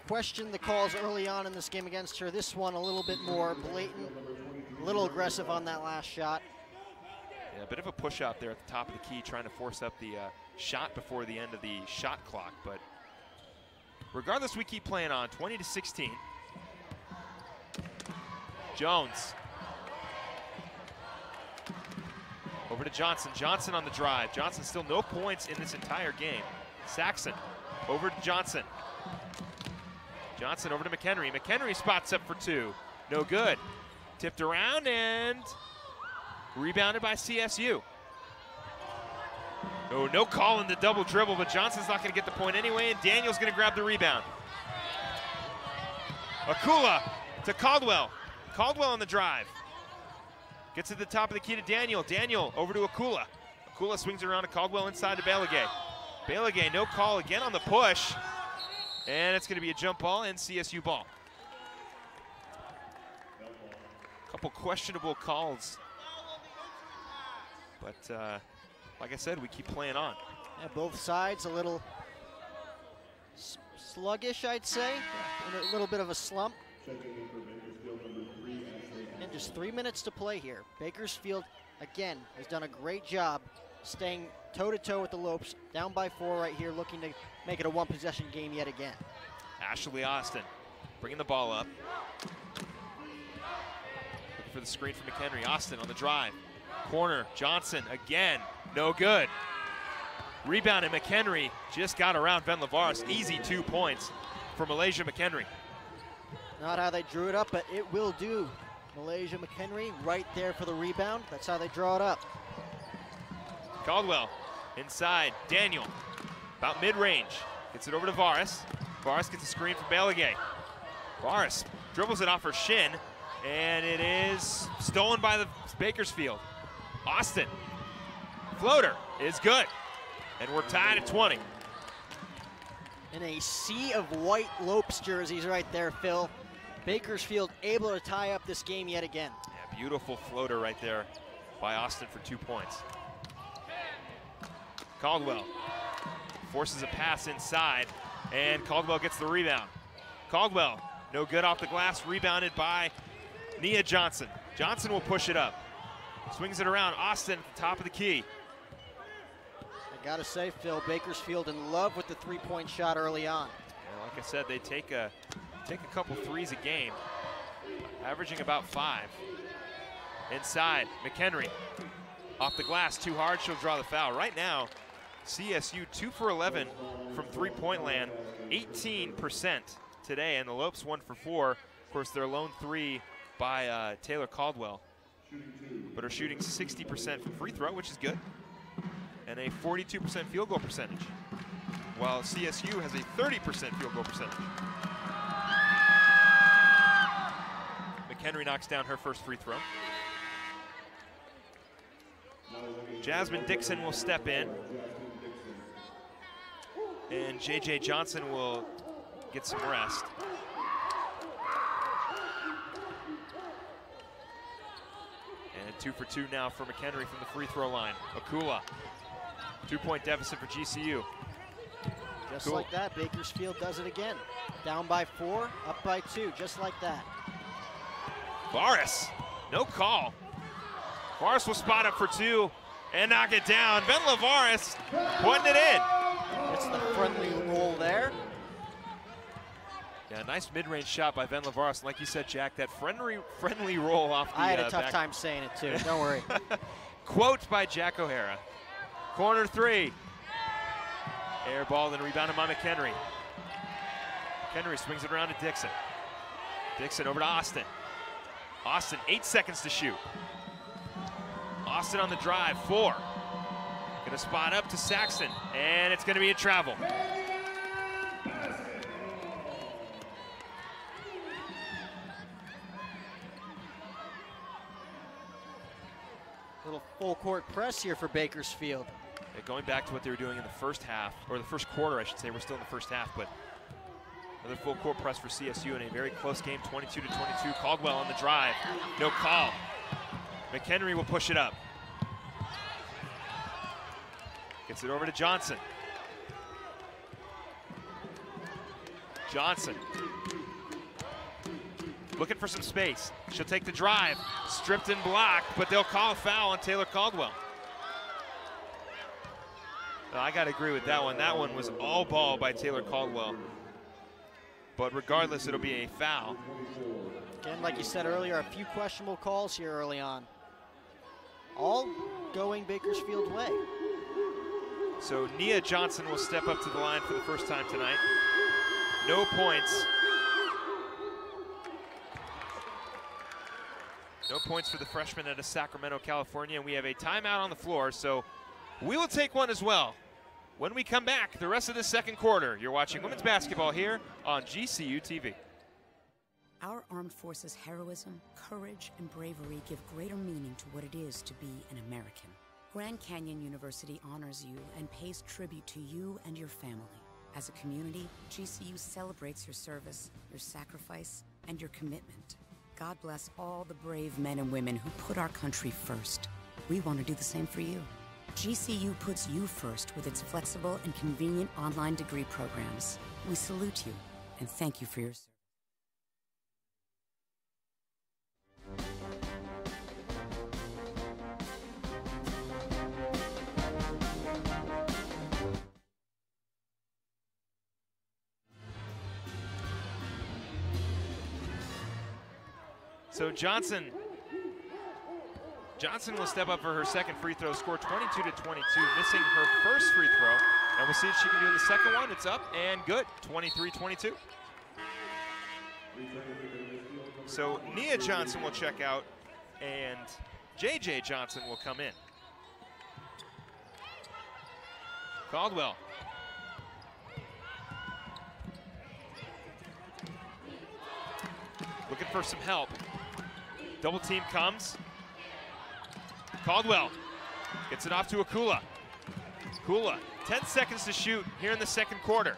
questioned the calls early on in this game against her. This one a little bit more blatant, a little aggressive on that last shot. Yeah, a bit of a push out there at the top of the key, trying to force up the shot before the end of the shot clock, but regardless, we keep playing on. 20-16. Jones. Over to Johnson. Johnson on the drive. Johnson still no points in this entire game. Saxon over to Johnson. Johnson over to McHenry. McHenry spots up for 2. No good. Tipped around and rebounded by CSU. Oh, no call in the double dribble, but Johnson's not going to get the point anyway, and Daniel's going to grab the rebound. Akula to Caldwell. Caldwell on the drive. Gets to the top of the key to Daniel. Daniel over to Akula. Akula swings around to Caldwell inside to Balagay. Balagay, no call again on the push. And it's going to be a jump ball and CSU ball. A couple questionable calls. But like I said, we keep playing on. Yeah, both sides a little sluggish, I'd say. In a little bit of a slump. And just 3 minutes to play here. Bakersfield, again, has done a great job staying toe-to-toe with the Lopes. Down by 4 right here, looking to make it a 1-possession game yet again. Ashley Austin bringing the ball up. Looking for the screen from McHenry. Austin on the drive. Corner, Johnson again, no good. Rebound, and McHenry just got around Ben Lavaris. Easy 2 points for Malaysia McHenry. Not how they drew it up, but it will do. Malaysia McHenry right there for the rebound. That's how they draw it up. Caldwell inside, Daniel, about mid-range. Gets it over to Varis. Varis gets a screen from Balagay. Varis dribbles it off her shin, and it is stolen by the Bakersfield. Austin, floater is good, and we're tied at 20. In a sea of white Lopes jerseys right there, Phil. Bakersfield able to tie up this game yet again. Yeah, beautiful floater right there by Austin for 2 points. Caldwell forces a pass inside, and Caldwell gets the rebound. Caldwell, no good off the glass, rebounded by Nia Johnson. Johnson will push it up. Swings it around, Austin at the top of the key. I gotta say, Phil, Bakersfield in love with the three-point shot early on. Yeah, like I said, they take a couple threes a game, averaging about 5. Inside, McHenry. Off the glass, too hard, she'll draw the foul. Right now, CSU 2 for 11 from three-point land, 18% today, and the Lopes 1 for 4. Of course, their lone 3 by Taylor Caldwell, but are shooting 60% from free throw, which is good, and a 42% field goal percentage, while CSU has a 30% field goal percentage. McHenry knocks down her first free throw. Jasmine Dixon will step in, and J.J. Johnson will get some rest. And 2 for 2 now for McHenry from the free throw line. Akula, 2-point deficit for GCU. Just like that, Bakersfield does it again. Down by 4, up by 2, just like that. Varis, no call. Varis will spot up for 2 and knock it down. Venla Varis putting it in. It's the friendly roll there. Yeah, nice mid-range shot by Venla Varis. Like you said, Jack, that friendly roll off the I had a tough back. time saying it too, don't worry. Quote by Jack O'Hara. Corner 3. Air ball, then rebounded by McHenry. McHenry swings it around to Dixon. Dixon over to Austin. Austin, 8 seconds to shoot. Austin on the drive, 4. Gonna spot up to Saxton, and it's gonna be a travel. Little full court press here for Bakersfield. Yeah, going back to what they were doing in the first half, or the first quarter, I should say. We're still in the first half, but another full court press for CSU in a very close game, 22-22. Caldwell on the drive, no call. McHenry will push it up. Gets it over to Johnson. Johnson looking for some space. She'll take the drive, stripped and blocked, but they'll call a foul on Taylor Caldwell. I gotta agree with that one. That one was all ball by Taylor Caldwell. But regardless, it'll be a foul. Again, like you said earlier, a few questionable calls here early on. All going Bakersfield's way. So Nia Johnson will step up to the line for the first time tonight. No points. No points for the freshman out of Sacramento, California, and we have a timeout on the floor, so we will take one as well. When we come back, the rest of the second quarter, you're watching women's basketball here on GCU TV. Our armed forces' heroism, courage, and bravery give greater meaning to what it is to be an American. Grand Canyon University honors you and pays tribute to you and your family. As a community, GCU celebrates your service, your sacrifice, and your commitment. God bless all the brave men and women who put our country first. We want to do the same for you. GCU puts you first with its flexible and convenient online degree programs. We salute you and thank you for your service. So Johnson will step up for her second free throw, score 22-22, missing her first free throw. And we'll see if she can do the second one. It's up and good, 23-22. So Nia Johnson will check out, and JJ Johnson will come in. Caldwell. Looking for some help. Double team comes. Caldwell gets it off to Akula. Akula, 10 seconds to shoot here in the second quarter.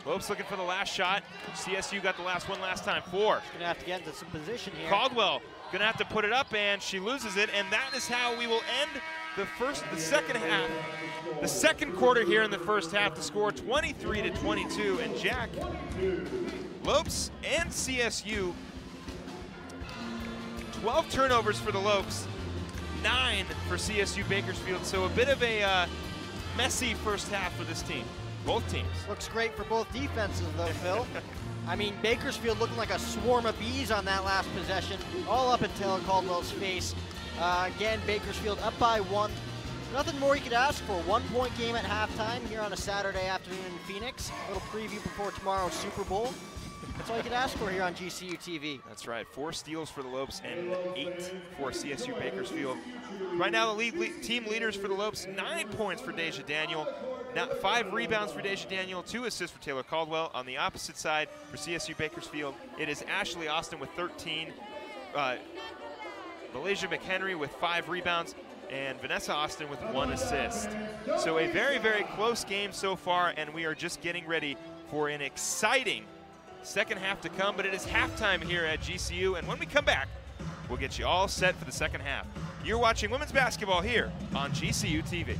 Lopes looking for the last shot. CSU got the last one last time. 4. She's gonna have to get into some position here. Caldwell gonna have to put it up, and she loses it, and that is how we will end the second half. The second quarter here in the first half. The score 23-22, and Jack, Lopes and CSU, 12 turnovers for the Lopes, 9 for CSU Bakersfield. So a bit of a messy first half for this team, both teams. Looks great for both defenses though, Phil. I mean, Bakersfield looking like a swarm of bees on that last possession, all up in Taylor Caldwell's face. Again, Bakersfield up by 1. Nothing more you could ask for. 1-point game at halftime here on a Saturday afternoon in Phoenix. A little preview before tomorrow's Super Bowl. That's all you can ask for here on GCU TV. That's right. 4 steals for the Lopes and 8 for CSU Bakersfield. Right now, the team leaders for the Lopes, 9 points for Deja Daniel, 5 rebounds for Deja Daniel, 2 assists for Taylor Caldwell. On the opposite side for CSU Bakersfield, it is Ashley Austin with 13, Malaysia McHenry with 5 rebounds, and Vanessa Austin with 1 assist. So a very, very close game so far, and we are just getting ready for an exciting second half to come, but it is halftime here at GCU, and when we come back, we'll get you all set for the second half. You're watching women's basketball here on GCU TV.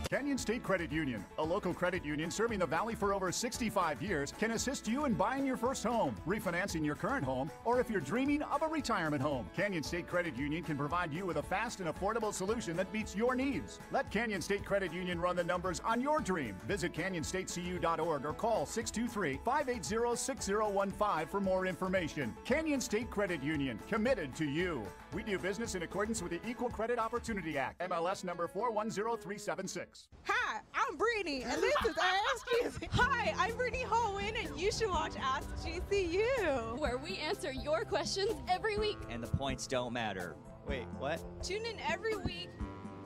Canyon State Credit Union, a local credit union serving the Valley for over 65 years, can assist you in buying your first home, refinancing your current home, or if you're dreaming of a retirement home. Canyon State Credit Union can provide you with a fast and affordable solution that meets your needs. Let Canyon State Credit Union run the numbers on your dream. Visit canyonstatecu.org or call 623-580-6015 for more information. Canyon State Credit Union, committed to you. We do business in accordance with the Equal Credit Opportunity Act, MLS number 410376. Hi, I'm Brittany, and this is Ask GCU. Hi, I'm Brittany Holwyn, and you should watch Ask GCU, where we answer your questions every week. And the points don't matter. Wait, what? Tune in every week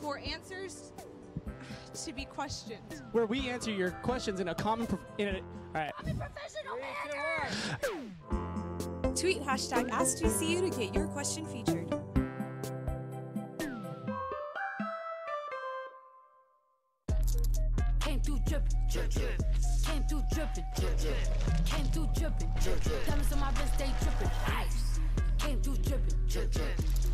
for answers to be questioned. Where we answer your questions in a common... all right. I'm a professional hacker! Tweet hashtag AskGCU to get your question featured. Came through drippin', came through drippin', came through drippin', diamonds on my wrist, they drippin', ice. Came through drippin',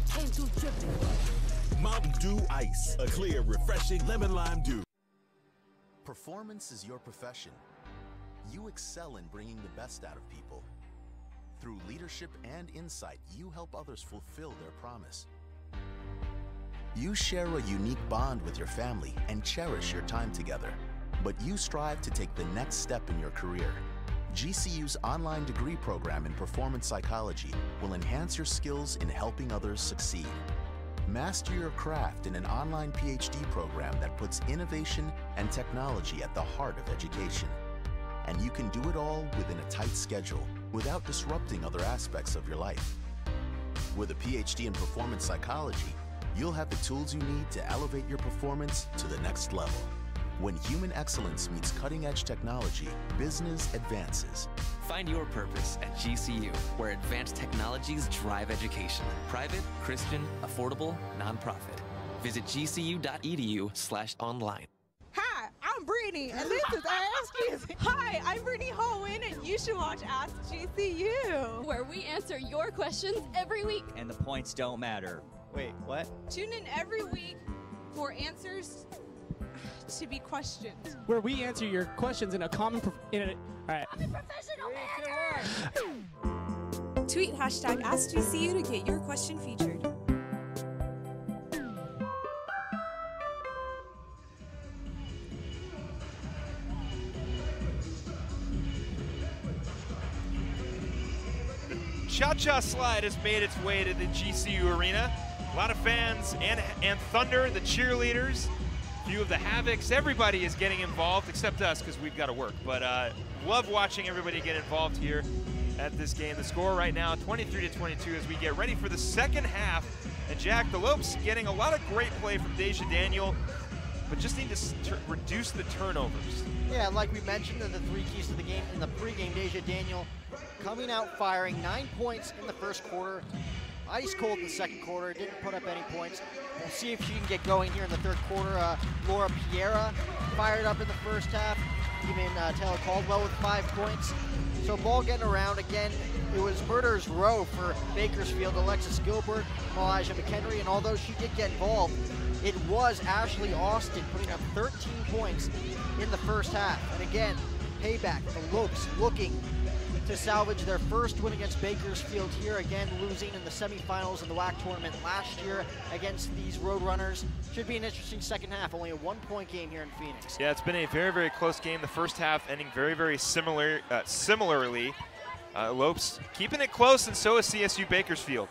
came through drippin'. Mountain Dew Ice, a clear, refreshing lemon lime dew. Performance is your profession. You excel in bringing the best out of people. Through leadership and insight, you help others fulfill their promise. You share a unique bond with your family and cherish your time together. But you strive to take the next step in your career. GCU's online degree program in performance psychology will enhance your skills in helping others succeed. Master your craft in an online PhD program that puts innovation and technology at the heart of education. And you can do it all within a tight schedule without disrupting other aspects of your life. With a PhD in performance psychology, you'll have the tools you need to elevate your performance to the next level. When human excellence meets cutting-edge technology, business advances. Find your purpose at GCU, where advanced technologies drive education. Private, Christian, affordable, nonprofit. Visit gcu.edu/online. Hi, I'm Brittany, and this is Ask GCU. Hi, I'm Brittany Holwyn, and you should watch Ask GCU, where we answer your questions every week. And the points don't matter. Wait, what? Tune in every week for answers to be questioned. Where we answer your questions in a common... all right. I'm a professional hacker! Tweet hashtag AskGCU to get your question featured. Cha-Cha Slide has made its way to the GCU Arena. A lot of fans and Thunder, the cheerleaders, a few of the Havocs, everybody is getting involved except us because we've got to work. But love watching everybody get involved here at this game. The score right now, 23-22 as we get ready for the second half. And Jack, the Lopes getting a lot of great play from Deja Daniel, but just need to reduce the turnovers. Yeah, like we mentioned in the 3 keys to the game in the pregame, Deja Daniel coming out firing 9 points in the first quarter. Ice cold in the second quarter, didn't put up any points. We'll see if she can get going here in the third quarter. Laura Piera fired up in the first half. Even Taylor Caldwell with 5 points. So ball getting around again. It was murderer's row for Bakersfield. Alexis Gilbert, Elijah McHenry, and although she did get involved, it was Ashley Austin putting up 13 points in the first half. And again, payback. The Lopes looking to salvage their first win against Bakersfield here, again losing in the semifinals of the WAC tournament last year against these Roadrunners. Should be an interesting second half, only a 1-point game here in Phoenix. Yeah, it's been a very, very close game. The first half ending very, very similarly. Lopes keeping it close, and so is CSU Bakersfield.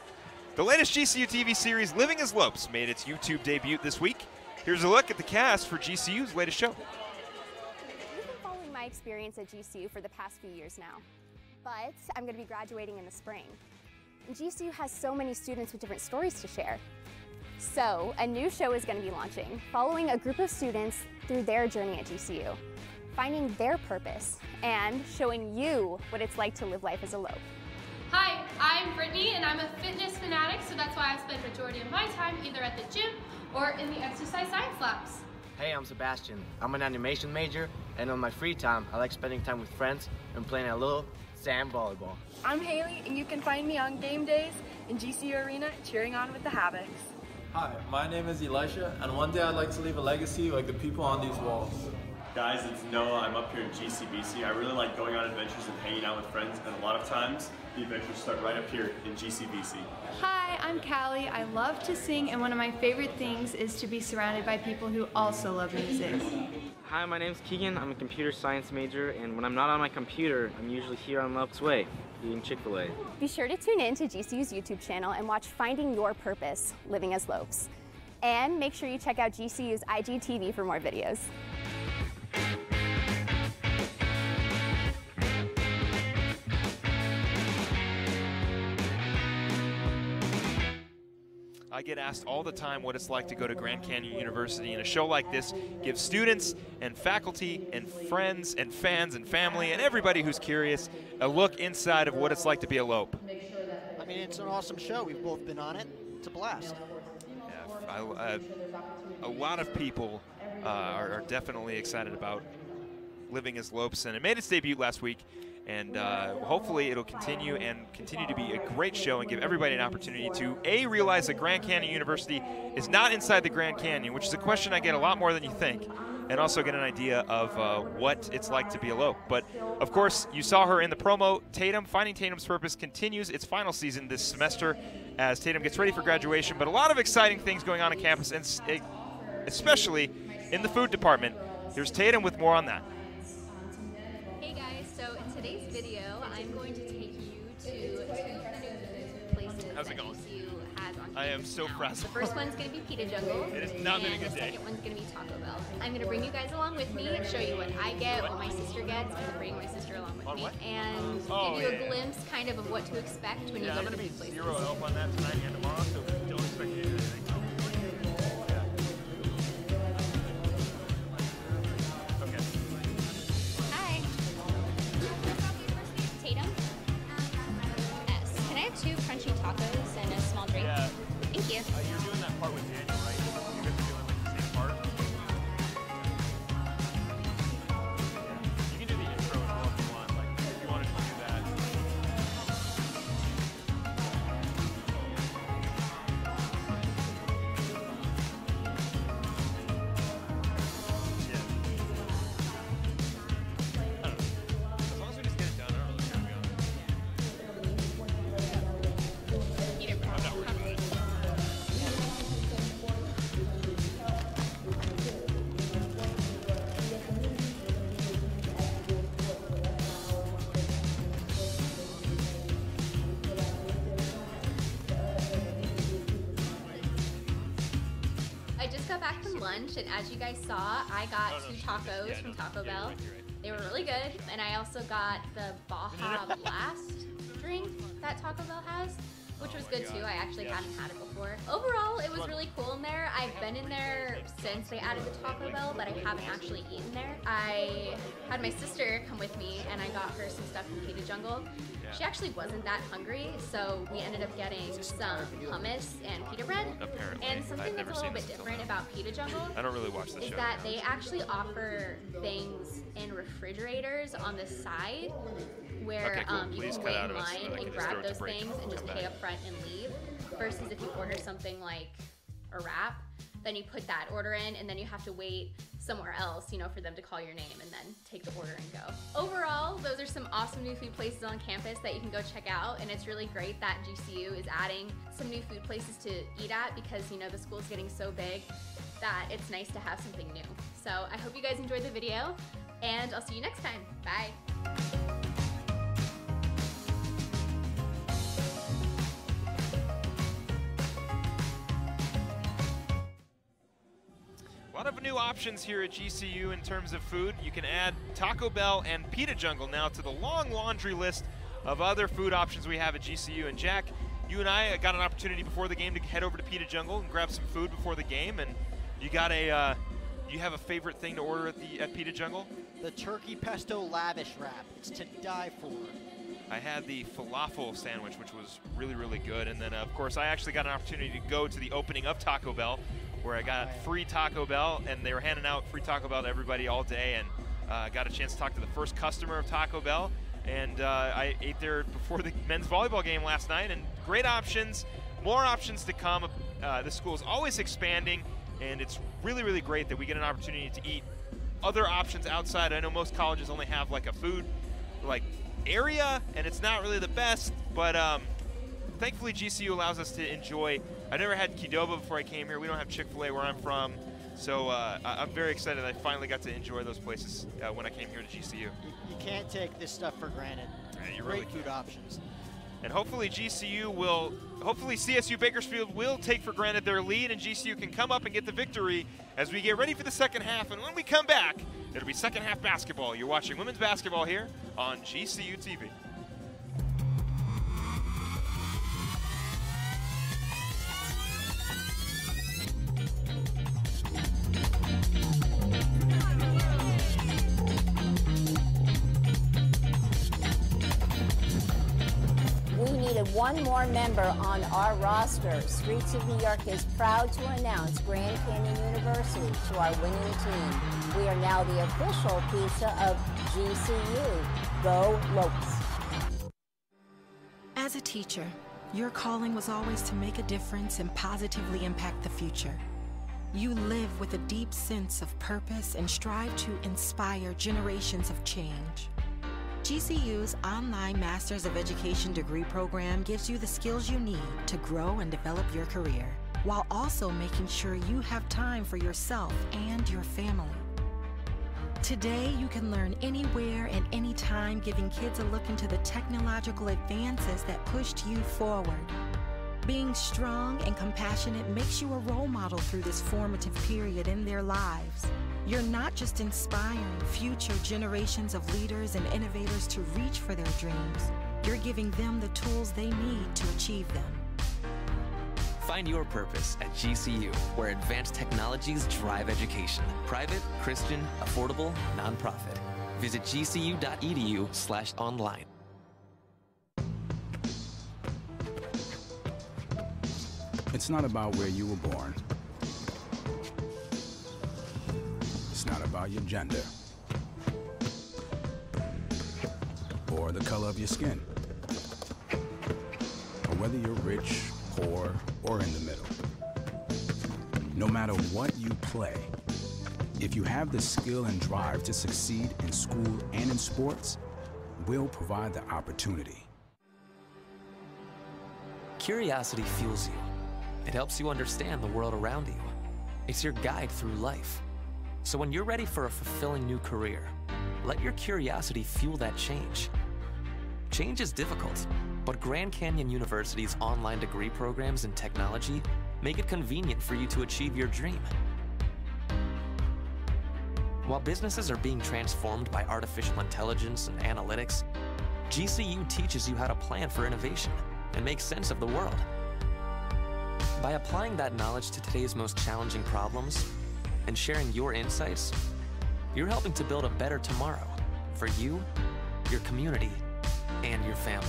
The latest GCU TV series, Living as Lopes, made its YouTube debut this week. Here's a look at the cast for GCU's latest show. We've been following my experience at GCU for the past few years now, but I'm going to be graduating in the spring. And GCU has so many students with different stories to share. So a new show is going to be launching, following a group of students through their journey at GCU, finding their purpose, and showing you what it's like to live life as a Lope. Hi, I'm Brittany, and I'm a fitness fanatic, so that's why I spend the majority of my time either at the gym or in the exercise science labs. Hey, I'm Sebastian. I'm an animation major, and on my free time, I like spending time with friends and playing a little sand volleyball. I'm Haley, and you can find me on game days in GCU Arena cheering on with the Havocs. Hi, my name is Elisha, and one day I'd like to leave a legacy like the people on these walls. Guys, it's Noah. I'm up here in GCBC. I really like going on adventures and hanging out with friends, and a lot of times the adventures start right up here in GCBC. Hi, I'm Callie. I love to sing, and one of my favorite things is to be surrounded by people who also love music. Hi, my name's Keegan. I'm a computer science major, and when I'm not on my computer, I'm usually here on Lopes Way, eating Chick-fil-A. Be sure to tune in to GCU's YouTube channel and watch Finding Your Purpose, Living as Lopes. And make sure you check out GCU's IGTV for more videos. I get asked all the time what it's like to go to Grand Canyon University, and a show like this gives students and faculty and friends and fans and family and everybody who's curious a look inside of what it's like to be a Lope. I mean, it's an awesome show. We've both been on it. It's a blast. Yeah, a lot of people are definitely excited about Living as Lopes, and it made its debut last week. And hopefully it'll continue to be a great show and give everybody an opportunity to realize that Grand Canyon University is not inside the Grand Canyon, which is a question I get a lot more than you think, and also get an idea of what it's like to be a Lope. But of course, you saw her in the promo. Tatum, Finding Tatum's Purpose continues its final season this semester as Tatum gets ready for graduation, but a lot of exciting things going on campus, and especially in the food department. Here's Tatum with more on that. Today's video, I'm going to take you to two of the new places How's it going? GCU has on campus. I am so frazzled. The first one's going to be Pita Jungle. It has not been a good day. And the second one's going to be Taco Bell. I'm going to bring you guys along with me, show you what I get, what my sister gets. I'm going to bring my sister along with me, and give you a glimpse kind of what to expect when you go to the new places. I'm going to be zero help on that tonight and tomorrow, so don't expect you to do anything. Two crunchy tacos and a small drink. Yeah. Thank you. You're doing that part with Daniel, right? You guys are doing like the same part? Yeah. You can do the intro as well if you want. Like, if you wanted to do that. lunch, and as you guys saw, I got 2 tacos from Taco Bell. They were really good, and I also got the Baja Blast drink that Taco Bell has, which was good too. I actually hadn't had it before. Overall, it was really cool in there. I've been in there since they added the Taco Bell, but I haven't actually eaten there. I had my sister come with me, and I got her some stuff from Pita Jungle. She actually wasn't that hungry, so we ended up getting some hummus and pita bread. Apparently. And something that's a little bit different about Pita Jungle I don't really watch the show. is that they actually offer things in refrigerators on the side where you can wait in line and grab those things and just pay up front and leave, versus if you order something like a wrap, then you put that order in and then you have to wait somewhere else, you know, for them to call your name and then take the order and go. Overall, those are some awesome new food places on campus that you can go check out, and it's really great that GCU is adding some new food places to eat at, because, you know, the school's getting so big that it's nice to have something new. So I hope you guys enjoyed the video, and I'll see you next time. Bye. A lot of new options here at GCU in terms of food. You can add Taco Bell and Pita Jungle now to the long laundry list of other food options we have at GCU. And Jack, you and I got an opportunity before the game to head over to Pita Jungle and grab some food before the game. And you got you have a favorite thing to order at Pita Jungle? The turkey pesto lavish wrap. It's to die for. I had the falafel sandwich, which was really, really good. And then, of course, I actually got an opportunity to go to the opening of Taco Bell, where I got free Taco Bell, and they were handing out free Taco Bell to everybody all day, and got a chance to talk to the first customer of Taco Bell. And I ate there before the men's volleyball game last night, and great options, more options to come. The school is always expanding, and it's really, really great that we get an opportunity to eat other options outside. I know most colleges only have like a food area, and it's not really the best, but thankfully GCU allows us to enjoy. I never had Qdoba before I came here. We don't have Chick-fil-A where I'm from, so I'm very excited I finally got to enjoy those places when I came here to GCU. You can't take this stuff for granted. Yeah, you Great really food options. And hopefully CSU Bakersfield will take for granted their lead, and GCU can come up and get the victory as we get ready for the second half. And when we come back, it'll be second half basketball. You're watching women's basketball here on GCU TV. We needed one more member on our roster. Streets of New York is proud to announce Grand Canyon University to our winning team. We are now the official pizza of GCU. Go Lopes. As a teacher, your calling was always to make a difference and positively impact the future. You live with a deep sense of purpose and strive to inspire generations of change. GCU's online Masters of Education degree program gives you the skills you need to grow and develop your career, while also making sure you have time for yourself and your family. Today, you can learn anywhere and anytime, giving kids a look into the technological advances that pushed you forward. Being strong and compassionate makes you a role model through this formative period in their lives. You're not just inspiring future generations of leaders and innovators to reach for their dreams. You're giving them the tools they need to achieve them. Find your purpose at GCU, where advanced technologies drive education. Private, Christian, affordable, nonprofit. Visit gcu.edu/online. It's not about where you were born. It's not about your gender or the color of your skin, or whether you're rich, poor, or in the middle. No matter what you play, if you have the skill and drive to succeed in school and in sports, we'll provide the opportunity. Curiosity fuels you. It helps you understand the world around you. It's your guide through life. So when you're ready for a fulfilling new career, let your curiosity fuel that change. Change is difficult, but Grand Canyon University's online degree programs in technology make it convenient for you to achieve your dream. While businesses are being transformed by artificial intelligence and analytics, GCU teaches you how to plan for innovation and make sense of the world. By applying that knowledge to today's most challenging problems and sharing your insights, you're helping to build a better tomorrow for you, your community, and your family.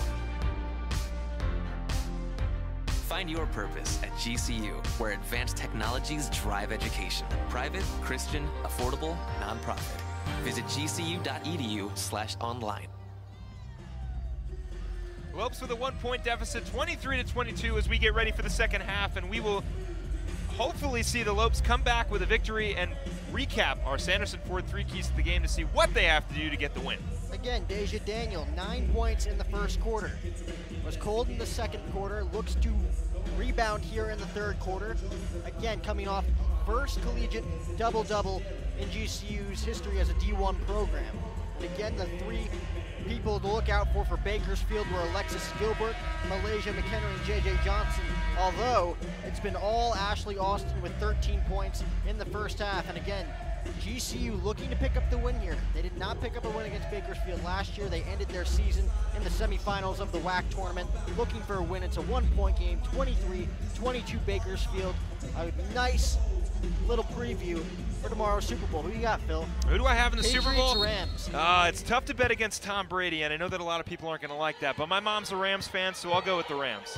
Find your purpose at GCU, where advanced technologies drive education. Private, Christian, affordable, nonprofit. Visit gcu.edu/online. Lopes with a 1-point deficit, 23-22 as we get ready for the second half, and we will hopefully see the Lopes come back with a victory and recap our Sanderson Ford 3 keys to the game to see what they have to do to get the win. Again, Deja Daniel, 9 points in the first quarter. Was cold in the second quarter, looks to rebound here in the third quarter. Again, coming off first collegiate double-double in GCU's history as a D1 program. And again, the 3 people to look out for Bakersfield were Alexis Gilbert, Malaysia McHenry, and JJ Johnson. Although it's been all Ashley Austin with 13 points in the first half. And again, GCU looking to pick up the win here. They did not pick up a win against Bakersfield last year. They ended their season in the semifinals of the WAC tournament, looking for a win. It's a 1-point game, 23-22 Bakersfield. A nice little preview for tomorrow's Super Bowl. Who you got, Phil? Who do I have in the Super Bowl? Rams. It's tough to bet against Tom Brady, and I know that a lot of people aren't going to like that, but my mom's a Rams fan, so I'll go with the Rams.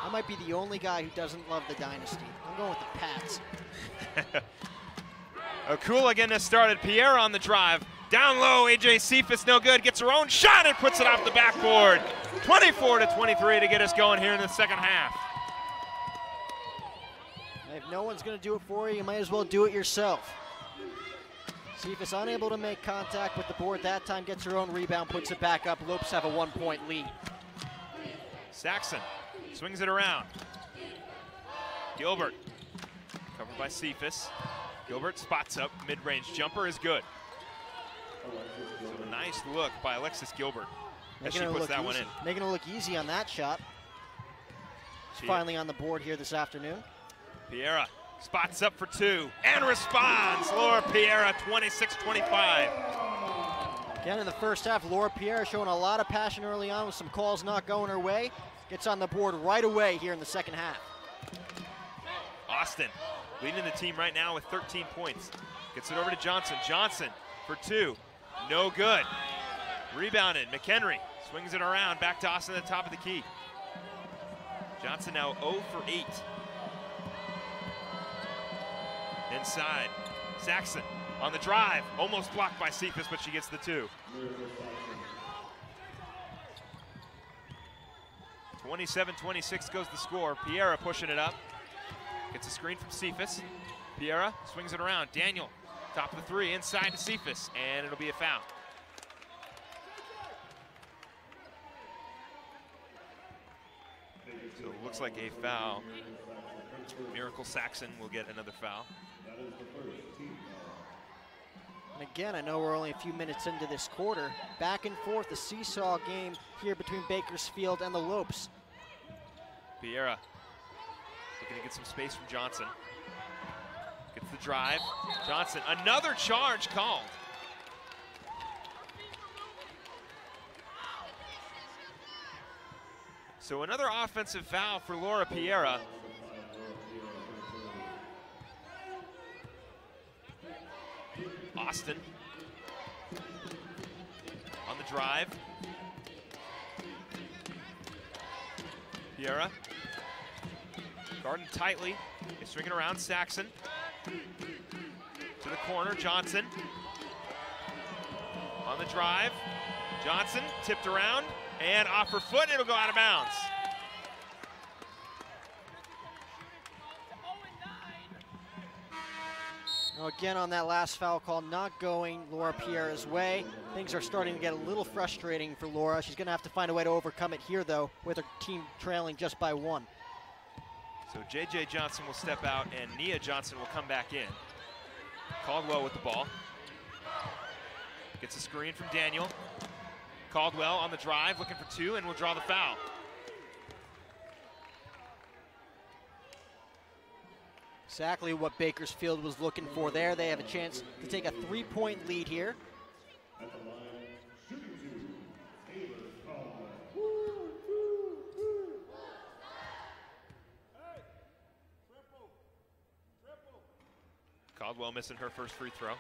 I might be the only guy who doesn't love the dynasty. I'm going with the Pats. Akula getting us started. Pierre on the drive. Down low, AJ Cephas, no good. Gets her own shot and puts it off the backboard. 24-23 to get us going here in the second half. If no one's going to do it for you, you might as well do it yourself. Cephas unable to make contact with the board that time, gets her own rebound, puts it back up. Lopes have a 1-point lead. Saxon swings it around. Gilbert, covered by Cephas. Gilbert spots up, mid-range jumper is good. So a nice look by Alexis Gilbert as she puts that one in. Making it look easy on that shot. She's finally on the board here this afternoon. Piera spots up for 2 and responds. Laura Piera, 26-25. Again, in the first half, Laura Piera showing a lot of passion early on with some calls not going her way. Gets on the board right away here in the second half. Austin leading the team right now with 13 points. Gets it over to Johnson. Johnson for 2. No good. Rebounded. McHenry swings it around. Back to Austin at the top of the key. Johnson now 0 for 8. Inside. Saxon on the drive. Almost blocked by Cephas, but she gets the 2. 27-26 goes the score. Piera pushing it up. Gets a screen from Cephas. Piera swings it around. Daniel, top of the 3, inside to Cephas, and it'll be a foul. So it looks like a foul. Miracle Saxon will get another foul. And again, I know we're only a few minutes into this quarter. Back and forth, a seesaw game here between Bakersfield and the Lopes. Piera looking to get some space from Johnson. Gets the drive. Johnson, another charge called. So another offensive foul for Laura Piera. Austin on the drive. Piera guarding tightly. He's swinging around. Saxon to the corner. Johnson on the drive. Johnson tipped around and off her foot. It'll go out of bounds. Now again, on that last foul call, not going Laura Piera's way. Things are starting to get a little frustrating for Laura. She's going to have to find a way to overcome it here, though, with her team trailing just by 1. So JJ Johnson will step out and Nia Johnson will come back in. Caldwell with the ball. Gets a screen from Daniel. Caldwell on the drive, looking for 2, and will draw the foul. Exactly what Bakersfield was looking for there. They have a chance to take a 3-point lead here. Caldwell missing her first free throw.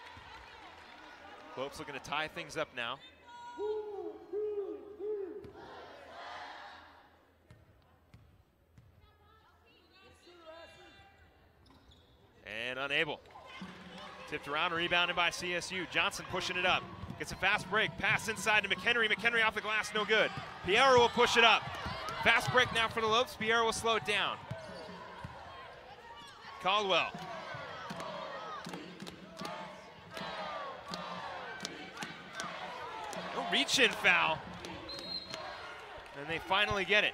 Lopes looking to tie things up now. And unable. Tipped around, rebounded by CSU. Johnson pushing it up. Gets a fast break. Pass inside to McHenry. McHenry off the glass, no good. Piera will push it up. Fast break now for the Lopes. Piera will slow it down. Caldwell. No reach-in foul. And they finally get it.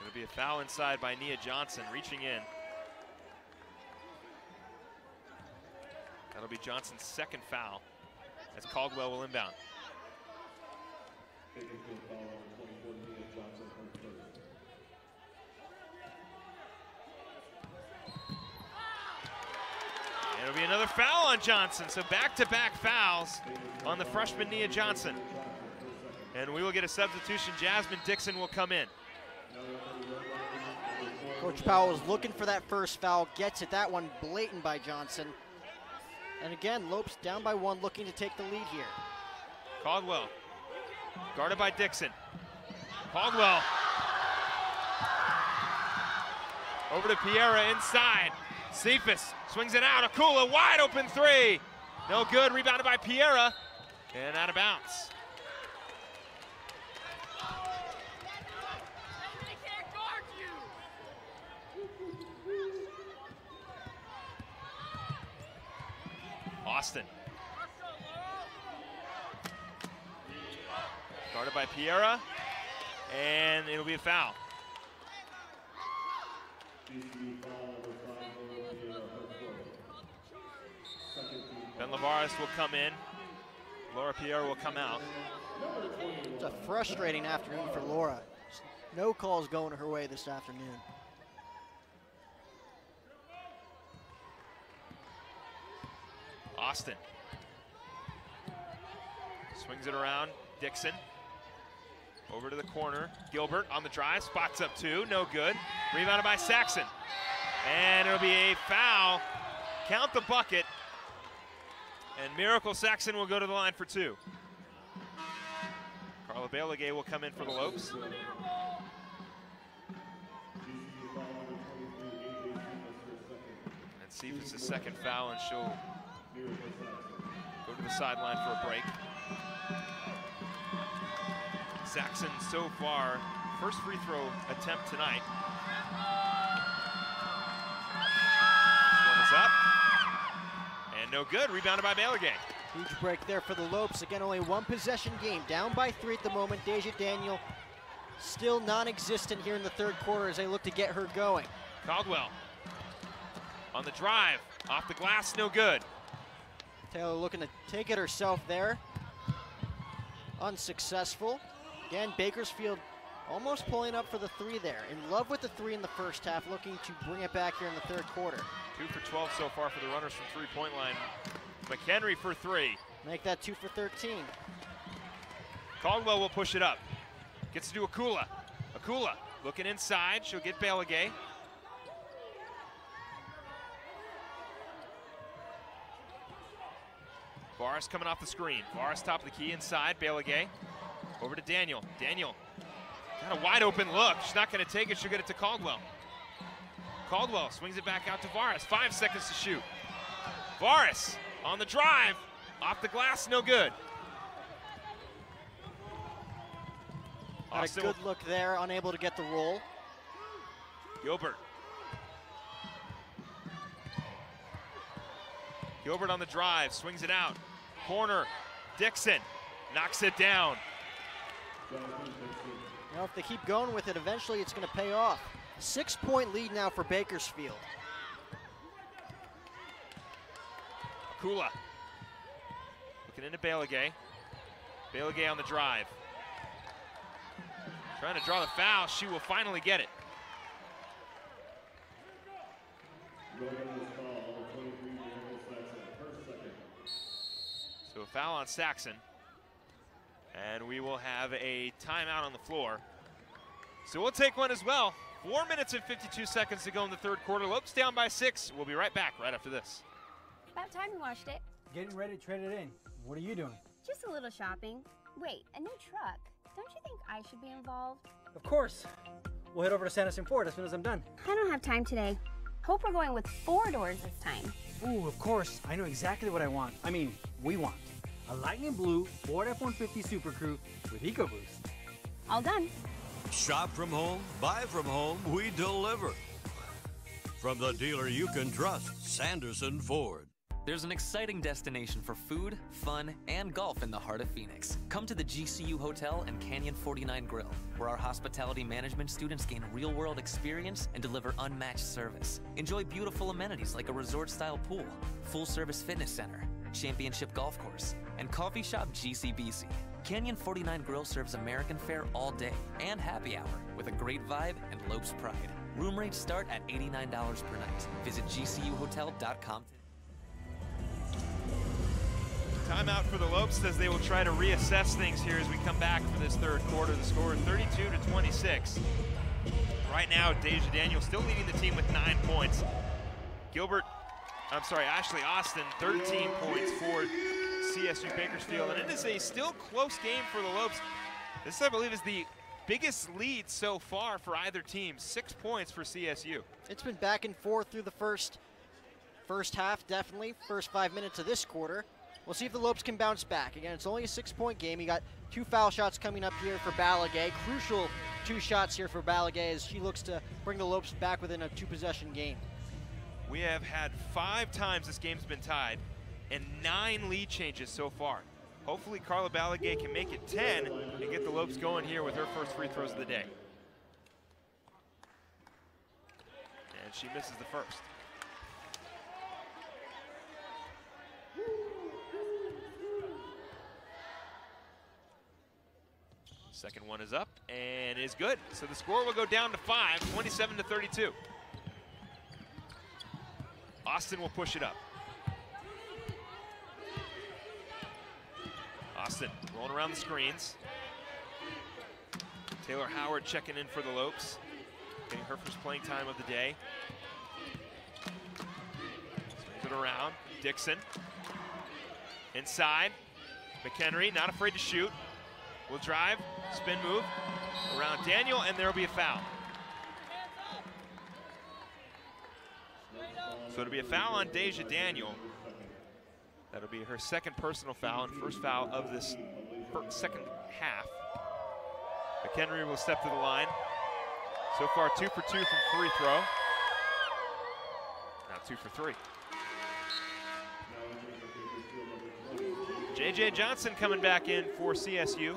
It'll be a foul inside by Nia Johnson, reaching in. That'll be Johnson's second foul as Caldwell will inbound. It'll be another foul on Johnson, so back-to-back fouls on the freshman Nia Johnson. And we will get a substitution. Jasmine Dixon will come in. Coach Powell was looking for that first foul, gets it. That one blatant by Johnson. And again, Lopes down by 1, looking to take the lead here. Caldwell, guarded by Dixon. Caldwell. Over to Piera inside. Cephas swings it out. Akula, wide open three. No good, rebounded by Piera. And out of bounds. Austin. Guarded by Piera, and it'll be a foul. Ben Lavares will come in. Laura Piera will come out. It's a frustrating afternoon for Laura. No calls going her way this afternoon. Austin swings it around. Dixon over to the corner. Gilbert on the drive, spots up 2, no good. Rebounded by Saxon. And it'll be a foul. Count the bucket. And Miracle Saxon will go to the line for 2. Carla Bailigay will come in for the Lopes. And Cephas' second foul, and she'll go to the sideline for a break. Saxon so far, first free throw attempt tonight. This one is up. And no good, rebounded by Bailigay. Huge break there for the Lopes. Again, only 1 possession game. Down by 3 at the moment. Deja Daniel still non-existent here in the third quarter as they look to get her going. Caldwell on the drive, off the glass, no good. Taylor looking to take it herself there. Unsuccessful. Again, Bakersfield almost pulling up for the 3 there. In love with the 3 in the first half, looking to bring it back here in the third quarter. 2 for 12 so far for the runners from three-point line. McHenry for 3. Make that 2 for 13. Caldwell will push it up. Gets to Akula. Akula looking inside. She'll get Bailigay. Varus coming off the screen. Varus top of the key inside. Bailigay. Over to Daniel. Daniel got a wide open look. She's not going to take it. She'll get it to Caldwell. Caldwell swings it back out to Varus. 5 seconds to shoot. Varus on the drive. Off the glass, no good. A good look there, unable to get the roll. Gilbert. Gilbert on the drive, swings it out. Corner, Dixon knocks it down. Now if they keep going with it, eventually it's going to pay off. 6-point lead now for Bakersfield. Akula looking into Bailigay. Bailigay on the drive. Trying to draw the foul, she will finally get it. foul on Saxon. And we will have a timeout on the floor. So we'll take one as well. 4 minutes and 52 seconds to go in the third quarter. Lopes down by 6. We'll be right back right after this. About time you washed it. Getting ready to trade it in. What are you doing? Just a little shopping. Wait, a new truck. Don't you think I should be involved? Of course. We'll head over to Sanderson Ford as soon as I'm done. I don't have time today. Hope we're going with 4 doors this time. Ooh, of course. I know exactly what I want. I mean, we want. A lightning blue Ford F-150 Super Crew with EcoBoost. All done. Shop from home, buy from home, we deliver. From the dealer you can trust, Sanderson Ford. There's an exciting destination for food, fun, and golf in the heart of Phoenix. Come to the GCU Hotel and Canyon 49 Grill, where our hospitality management students gain real-world experience and deliver unmatched service. Enjoy beautiful amenities like a resort-style pool, full-service fitness center, championship golf course, and coffee shop GCBC. Canyon 49 Grill serves American fare all day and happy hour with a great vibe and Lopes pride. Room rates start at $89 per night. Visit GCUHotel.com today. Timeout for the Lopes as they will try to reassess things here as we come back for this third quarter. The score 32-26. Right now, Deja Daniel still leading the team with 9 points. Ashley Austin, 13 points for CSU Bakersfield. And it is a still close game for the Lopes. This, I believe, is the biggest lead so far for either team. 6 points for CSU. It's been back and forth through the first half, definitely. First 5 minutes of this quarter. We'll see if the Lopes can bounce back. Again, it's only a 6-point game. You got 2 foul shots coming up here for Balaguer. Crucial 2 shots here for Balaguer as she looks to bring the Lopes back within a 2-possession game. We have had 5 times this game's been tied and 9 lead changes so far. Hopefully Carla Balaguer can make it 10 and get the Lopes going here with her first free throws of the day. And she misses the first. Second one is up and is good. So the score will go down to 5, 27-32. Austin will push it up. Austin rolling around the screens. Taylor Howard checking in for the Lopes, getting her first playing time of the day. Swings it around. Dixon inside. McHenry not afraid to shoot. Will drive, spin move around Daniel, and there will be a foul. So it'll be a foul on Deja Daniel. That'll be her second personal foul and first foul of this second half. McHenry will step to the line. So far 2 for 2 from free throw. Now 2 for 3. J.J. Johnson coming back in for CSU.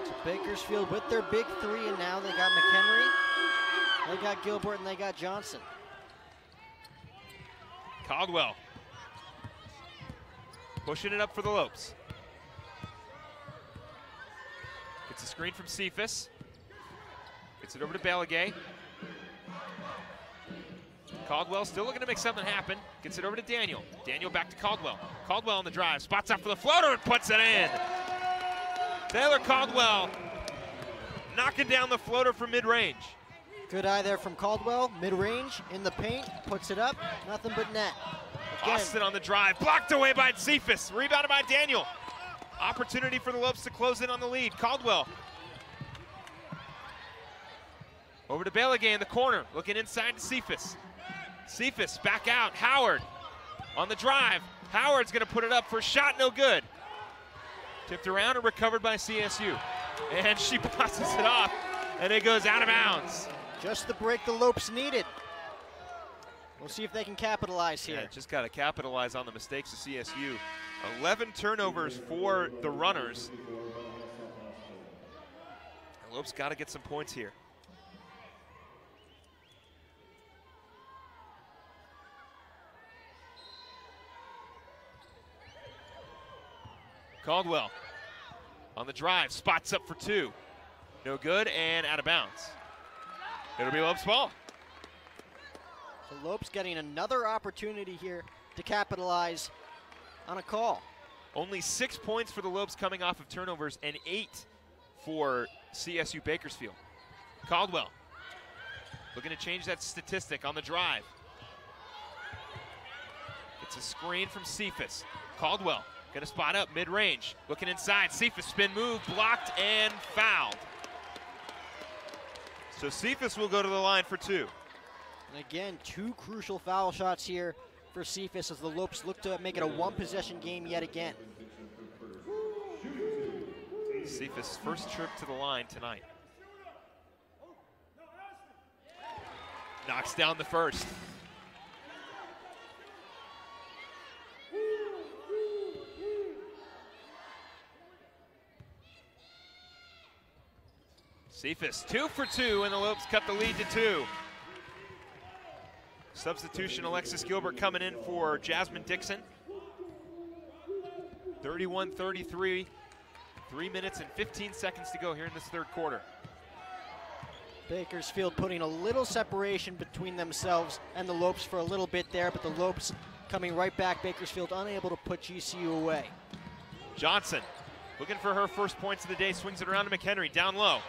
So Bakersfield with their big 3, and now they got McHenry, they got Gilbert, and they got Johnson. Caldwell pushing it up for the Lopes. Gets a screen from Cephas. Gets it over to Balaguer. Caldwell still looking to make something happen. Gets it over to Daniel. Daniel back to Caldwell. Caldwell on the drive. Spots up for the floater and puts it in. Taylor Caldwell knocking down the floater from mid-range. Good eye there from Caldwell. Mid-range, in the paint, puts it up. Nothing but net. Again. Austin on the drive. Blocked away by Cephas. Rebounded by Daniel. Opportunity for the Lopes to close in on the lead. Caldwell. Over to Balaguer in the corner. Looking inside to Cephas. Cephas back out. Howard on the drive. Howard's going to put it up for a shot, no good. Tipped around and recovered by CSU. And she passes it off, and it goes out of bounds. Just the break the Lopes needed. We'll see if they can capitalize here. Yeah, just got to capitalize on the mistakes of CSU. 11 turnovers for the runners. The Lopes got to get some points here. Caldwell on the drive, spots up for 2. No good, and out of bounds. It'll be Lopes ball. So Lopes getting another opportunity here to capitalize on a call. Only 6 points for the Lopes coming off of turnovers and 8 for CSU Bakersfield. Caldwell looking to change that statistic on the drive. It's a screen from Cephas. Caldwell gonna spot up mid-range, looking inside. Cephas spin move, blocked and fouled. So Cephas will go to the line for 2. And again, 2 crucial foul shots here for Cephas as the Lopes look to make it a 1-possession game yet again. Cephas' first trip to the line tonight. Knocks down the first. Cephas 2 for 2, and the Lopes cut the lead to 2. Substitution Alexis Gilbert coming in for Jasmine Dixon. 31-33, 3 minutes and 15 seconds to go here in this third quarter. Bakersfield putting a little separation between themselves and the Lopes for a little bit there, but the Lopes coming right back. Bakersfield unable to put GCU away. Johnson looking for her first points of the day, swings it around to McHenry, down low.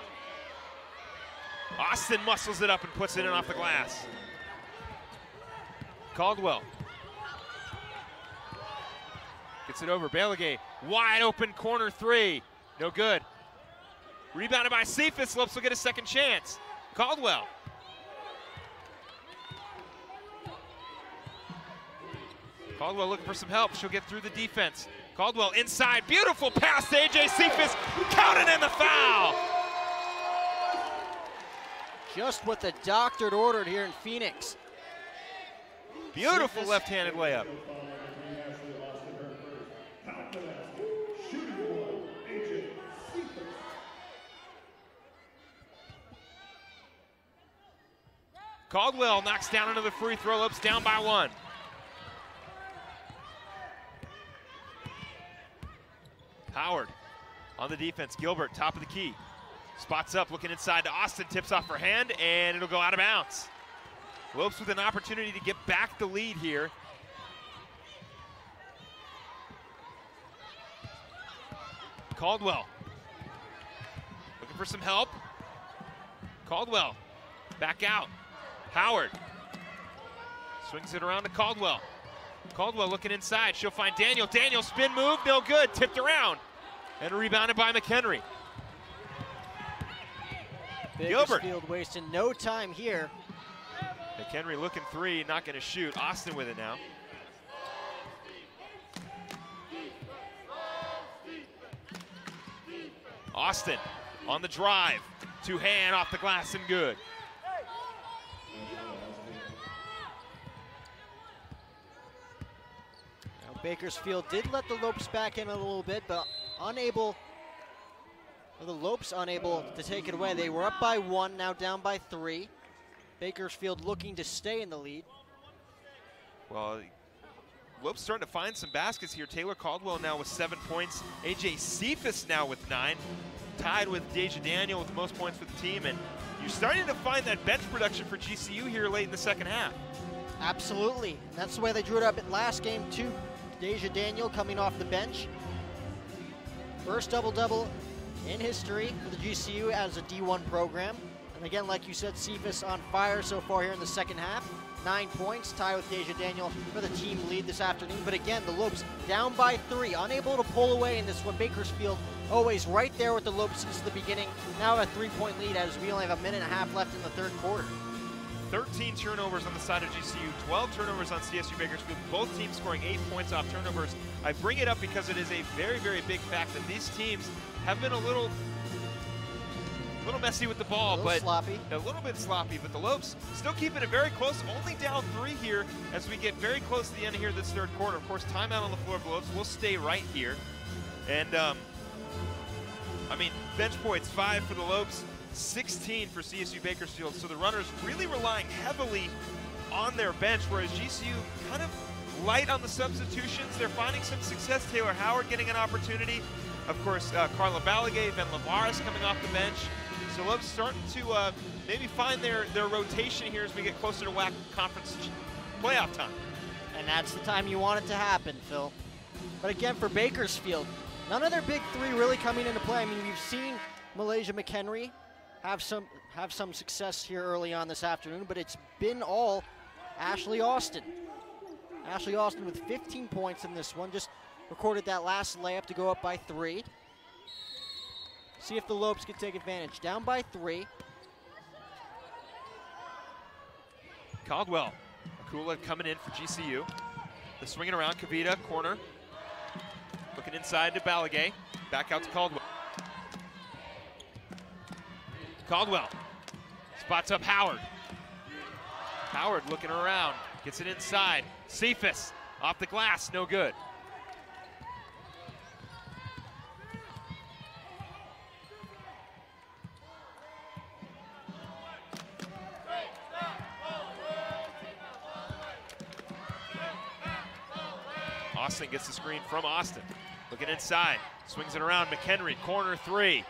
Austin muscles it up and puts it in off the glass. Caldwell gets it over. Balaguer, wide open corner 3. No good. Rebounded by Cephas. Lopes will get a second chance. Caldwell. Caldwell looking for some help. She'll get through the defense. Caldwell inside. Beautiful pass to AJ Cephas. Counted in the foul. Just what the doctor had ordered here in Phoenix. Beautiful left-handed layup. Caldwell knocks down another free throw. Lopes down by 1. Howard on the defense. Gilbert, top of the key. Spots up, looking inside to Austin. Tips off her hand, and it'll go out of bounds. Lopes with an opportunity to get back the lead here. Caldwell looking for some help. Caldwell back out. Howard swings it around to Caldwell. Caldwell looking inside. She'll find Daniel. Daniel spin move, no good. Tipped around and rebounded by McHenry. Gilbert. Bakersfield wasting no time here. McHenry looking 3, not going to shoot. Austin with it now. Austin on the drive. 2-hand off the glass and good. Now Bakersfield did let the Lopes back in a little bit, but the Lopes unable to take it away. They were up by 1, now down by 3. Bakersfield looking to stay in the lead. Well, Lopes starting to find some baskets here. Taylor Caldwell now with 7 points. AJ Cephas now with 9. Tied with Deja Daniel with the most points for the team. And you're starting to find that bench production for GCU here late in the second half. Absolutely. And that's the way they drew it up in last game too. Deja Daniel coming off the bench. First double-double in history for the GCU as a D1 program. And again, like you said, Cephas on fire so far here in the second half. 9 points, tied with Deja Daniel for the team lead this afternoon. But again, the Lopes down by 3, unable to pull away in this one. Bakersfield always right there with the Lopes since the beginning. Now a 3-point lead as we only have a minute and a half left in the third quarter. 13 turnovers on the side of GCU, 12 turnovers on CSU Bakersfield. Both teams scoring 8 points off turnovers. I bring it up because it is a very, very big fact that these teams have been a little messy with the ball, but sloppy. A little bit sloppy, but the Lopes still keeping it very close, only down 3 here as we get very close to the end of here this third quarter. Of course, timeout on the floor of the Lopes. We'll stay right here. And, I mean, bench points, 5 for the Lopes, 16 for CSU Bakersfield. So the runners really relying heavily on their bench, whereas GCU kind of light on the substitutions. They're finding some success. Taylor Howard getting an opportunity. Of course, Carla Balaguer, Ben Lavares coming off the bench. So Lopes starting to maybe find their rotation here as we get closer to WAC conference playoff time. And that's the time you want it to happen, Phil. But again, for Bakersfield, none of their big three really coming into play. I mean, we've seen Malaysia McHenry have some success here early on this afternoon, but it's been all Ashley Austin. Ashley Austin with 15 points in this one, just recorded that last layup to go up by 3. See if the Lopes can take advantage. Down by 3. Caldwell, Akula coming in for GCU. The swinging around, Kavita, corner. Looking inside to Balagay. Back out to Caldwell. Caldwell spots up Howard. Howard looking around, gets it inside. Cephas off the glass, no good. Austin gets the screen from Austin. Looking inside, swings it around, McHenry, corner 3.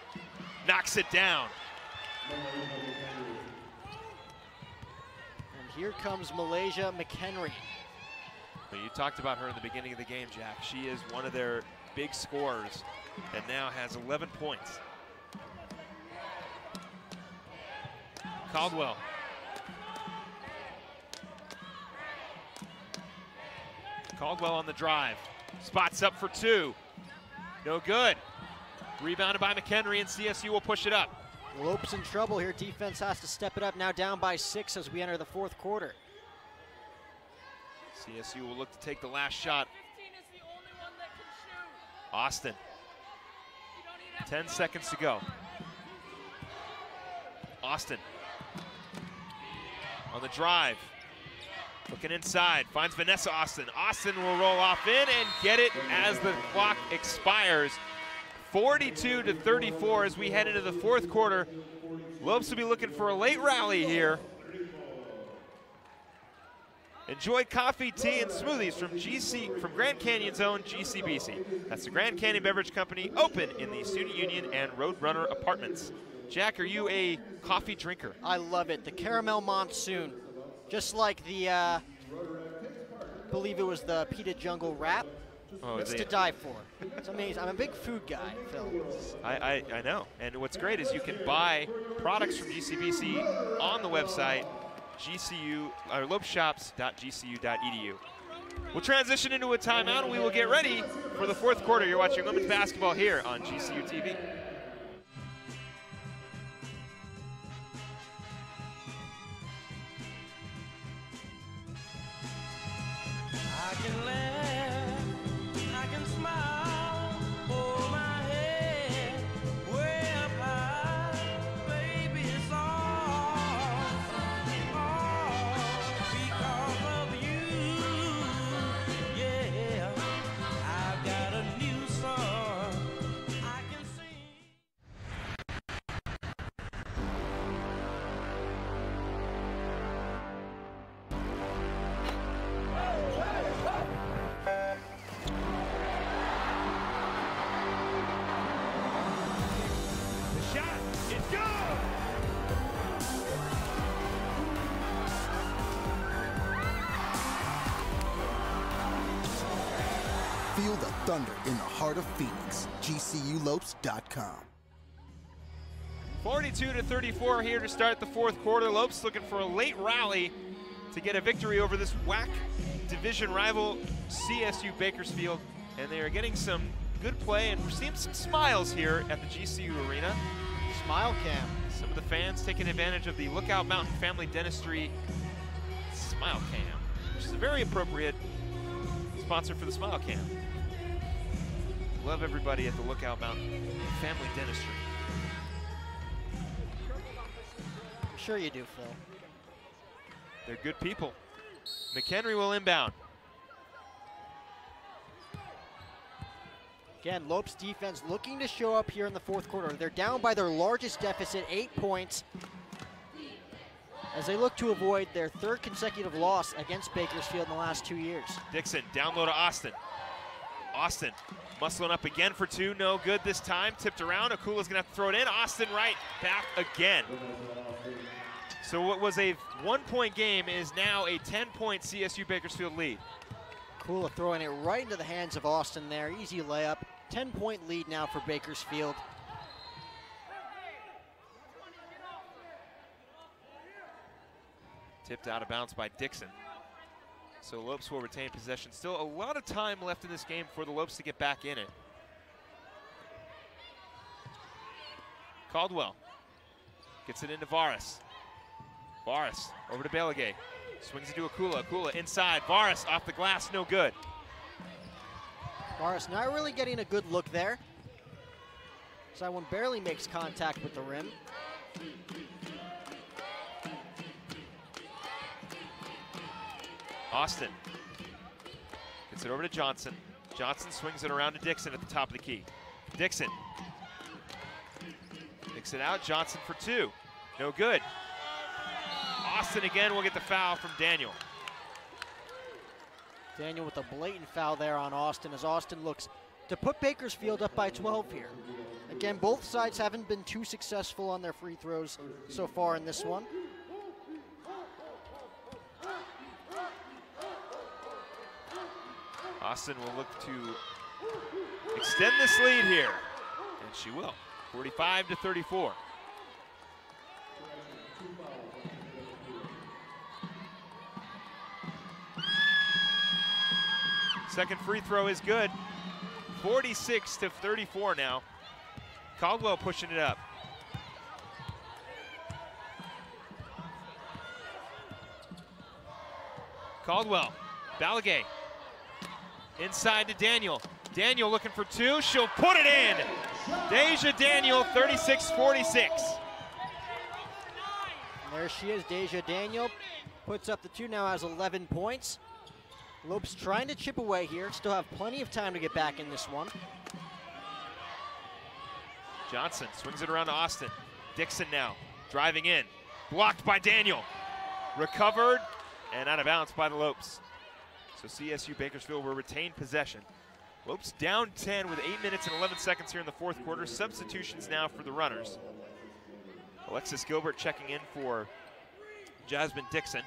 Knocks it down. And here comes Malaysia McHenry. Well, you talked about her in the beginning of the game, Jack. She is one of their big scorers and now has 11 points. Caldwell. Caldwell on the drive. Spots up for 2. No good. Rebounded by McHenry, and CSU will push it up. Lopes in trouble here. Defense has to step it up. Now down by 6 as we enter the 4th quarter. CSU will look to take the last shot. Austin. 10 seconds to go. Austin on the drive. Looking inside, finds Vanessa Austin. Austin will roll off in and get it as the clock expires. 42-34 as we head into the 4th quarter. Lopes will be looking for a late rally here. Enjoy coffee, tea, and smoothies from Grand Canyon's own GCBC. That's the Grand Canyon Beverage Company, open in the Student Union and Roadrunner Apartments. Jack, are you a coffee drinker? I love it. The Caramel Monsoon. Just like the, I believe it was the Pita Jungle wrap. Oh, it's to die for. It's amazing. I'm a big food guy, Phil. I know. And what's great is you can buy products from GCBC on the website, lopeshops.gcu.edu. We'll transition into a timeout, and we will get ready for the 4th quarter. You're watching women's basketball here on GCU TV. I can laugh, I can smile, hold my head way up high, baby, it's all because of you, yeah, I've got a new song I can sing. Feel the thunder in the heart of Phoenix. GCULopes.com. 42-34 here to start the 4th quarter. Lopes looking for a late rally to get a victory over this WAC division rival CSU Bakersfield. And they are getting some good play, and we're seeing some smiles here at the GCU Arena. Smile cam. Some of the fans taking advantage of the Lookout Mountain Family Dentistry Smile Cam, which is a very appropriate sponsor for the Smile Cam. Love everybody at the Lookout Mountain Family Dentistry. I'm sure you do, Phil. They're good people. McHenry will inbound. Again, Lopes defense looking to show up here in the 4th quarter. They're down by their largest deficit, 8 points, as they look to avoid their 3rd consecutive loss against Bakersfield in the last 2 years. Dixon down low to Austin. Austin muscling up again for 2, no good this time. Tipped around, Akula's gonna have to throw it in. Austin right back again. So what was a 1-point game is now a 10-point CSU Bakersfield lead. Akula throwing it right into the hands of Austin there. Easy layup. 10-point lead now for Bakersfield. Tipped out of bounds by Dixon. So Lopes will retain possession. Still a lot of time left in this game for the Lopes to get back in it. Caldwell gets it into Varis. Varis over to Beligay. Swings it to Akula. Akula inside. Varis off the glass, no good. Varis not really getting a good look there. Saiwan barely makes contact with the rim. Austin gets it over to Johnson. Johnson swings it around to Dixon at the top of the key. Dixon kicks it out. Johnson for two. No good. Austin again will get the foul from Daniel. Daniel with a blatant foul there on Austin as Austin looks to put Bakersfield up by 12 here. Again, both sides haven't been too successful on their free throws so far in this one. Austin will look to extend this lead here, and she will. 45-34. Second free throw is good. 46-34 now. Caldwell pushing it up. Caldwell, Beligay. Inside to Daniel. Daniel looking for two. She'll put it in. Deja Daniel, 36-46. There she is, Deja Daniel. Puts up the two, now has 11 points. Lopes trying to chip away here. Still have plenty of time to get back in this one. Johnson swings it around to Austin. Dixon now driving in. Blocked by Daniel. Recovered and out of bounds by the Lopes. So CSU Bakersfield will retain possession. Lopes down 10 with 8 minutes and 11 seconds here in the fourth quarter. Substitutions now for the runners. Alexis Gilbert checking in for Jasmine Dixon.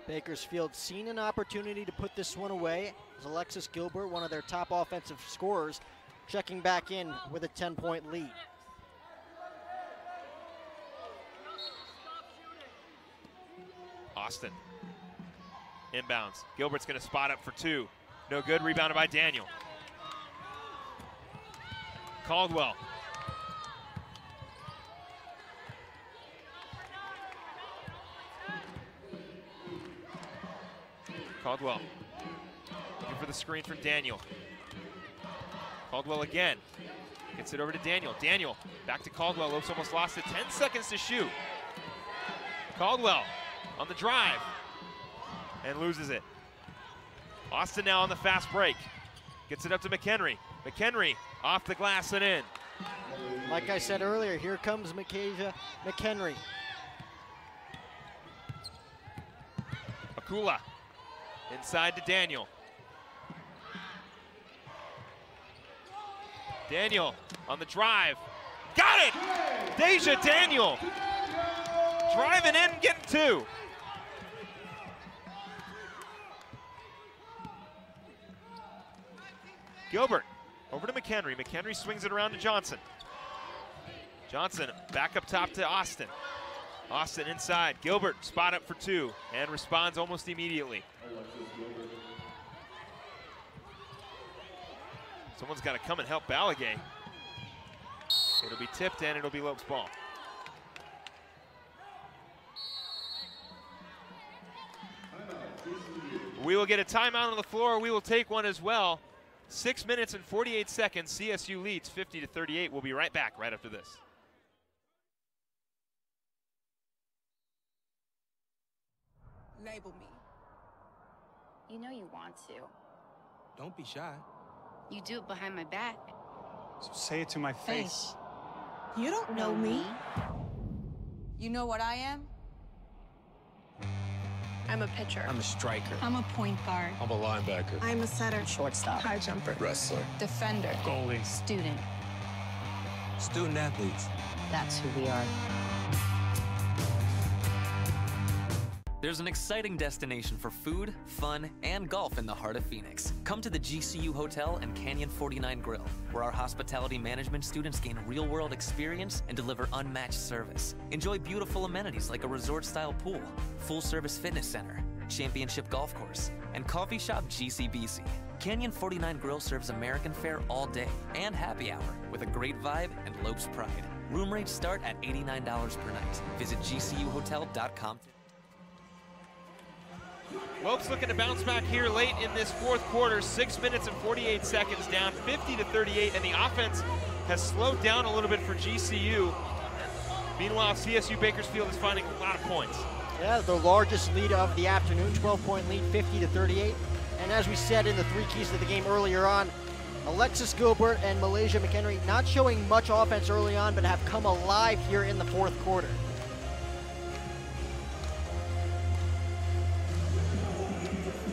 Bakersfield seen an opportunity to put this one away as Alexis Gilbert, one of their top offensive scorers, checking back in with a 10-point lead. Austin inbounds. Gilbert's going to spot up for two. No good. Rebounded by Daniel. Caldwell. Caldwell looking for the screen from Daniel. Caldwell again. Gets it over to Daniel. Daniel back to Caldwell. Lopes almost lost it. 10 seconds to shoot. Caldwell on the drive and loses it. Austin now on the fast break. Gets it up to McHenry. McHenry off the glass and in. Like I said earlier, here comes Makasia McHenry. Akula inside to Daniel. Daniel on the drive. Got it! Deja Daniel driving in, getting two. Gilbert over to McHenry. McHenry swings it around to Johnson. Johnson back up top to Austin. Austin inside. Gilbert spot up for two and responds almost immediately. Someone's got to come and help Beligay. It'll be tipped and it'll be Lopes' ball. We will get a timeout on the floor. We will take one as well. 6 minutes and 48 seconds. CSU leads 50-38. We'll be right back right after this. Label me. You know you want to. Don't be shy. You do it behind my back. So say it to my face. You don't know me. You know what I am? I'm a pitcher. I'm a striker. I'm a point guard. I'm a linebacker. I'm a setter. Shortstop. High jumper. Wrestler. Defender. Goalie. Student. Student athletes. That's who we are. There's an exciting destination for food, fun, and golf in the heart of Phoenix. Come to the GCU Hotel and Canyon 49 Grill, where our hospitality management students gain real-world experience and deliver unmatched service. Enjoy beautiful amenities like a resort-style pool, full-service fitness center, championship golf course, and coffee shop GCBC. Canyon 49 Grill serves American fare all day and happy hour with a great vibe and Lopes pride. Room rates start at $89 per night. Visit GCUHotel.com. Lopes looking to bounce back here late in this fourth quarter. 6 minutes and 48 seconds, down 50-38, and the offense has slowed down a little bit for GCU. Meanwhile, CSU Bakersfield is finding a lot of points. Yeah, the largest lead of the afternoon, 12-point lead, 50-38. And as we said in the three keys to the game earlier on, Alexis Gilbert and Malaysia McHenry not showing much offense early on, but have come alive here in the fourth quarter.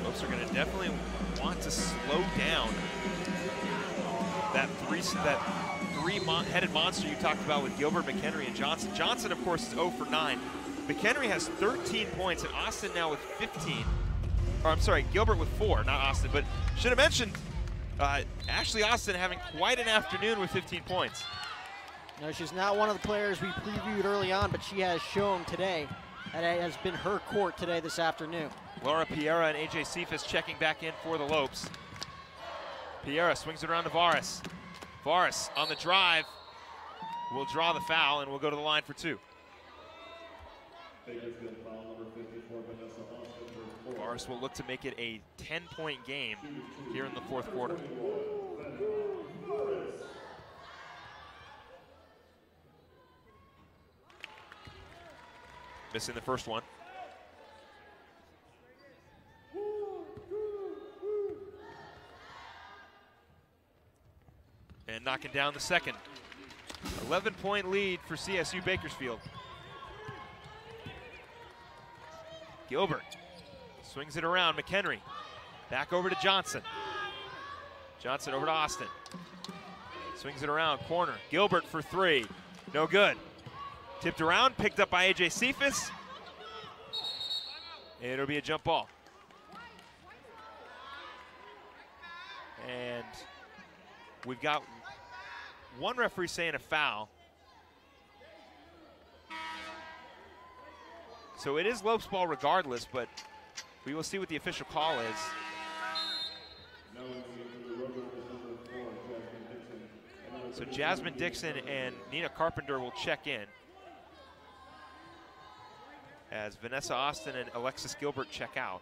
Lopes are going to definitely want to slow down that three-headed monster you talked about with Gilbert, McHenry, and Johnson. Johnson, of course, is 0 for 9. McHenry has 13 points, and Austin now with 15. Or I'm sorry, Gilbert with 4, not Austin. But should have mentioned Ashley Austin having quite an afternoon with 15 points. No, she's not one of the players we previewed early on, but she has shown today that it has been her court today this afternoon. Laura Piera and AJ Cephas checking back in for the Lopes. Piera swings it around to Varis. Varis on the drive will draw the foul and will go to the line for 2. Varis will look to make it a 10-point game here in the fourth quarter. Missing the first one. And knocking down the second. 11-point lead for CSU Bakersfield. Gilbert swings it around, McHenry. Back over to Johnson. Johnson over to Austin. Swings it around, corner. Gilbert for 3, no good. Tipped around, picked up by AJ Cephas. And it'll be a jump ball. And we've got one referee saying a foul. So it is Lopes ball regardless, but we will see what the official call is. So Jasmine Dixon and Nina Carpenter will check in, as Vanessa Austin and Alexis Gilbert check out.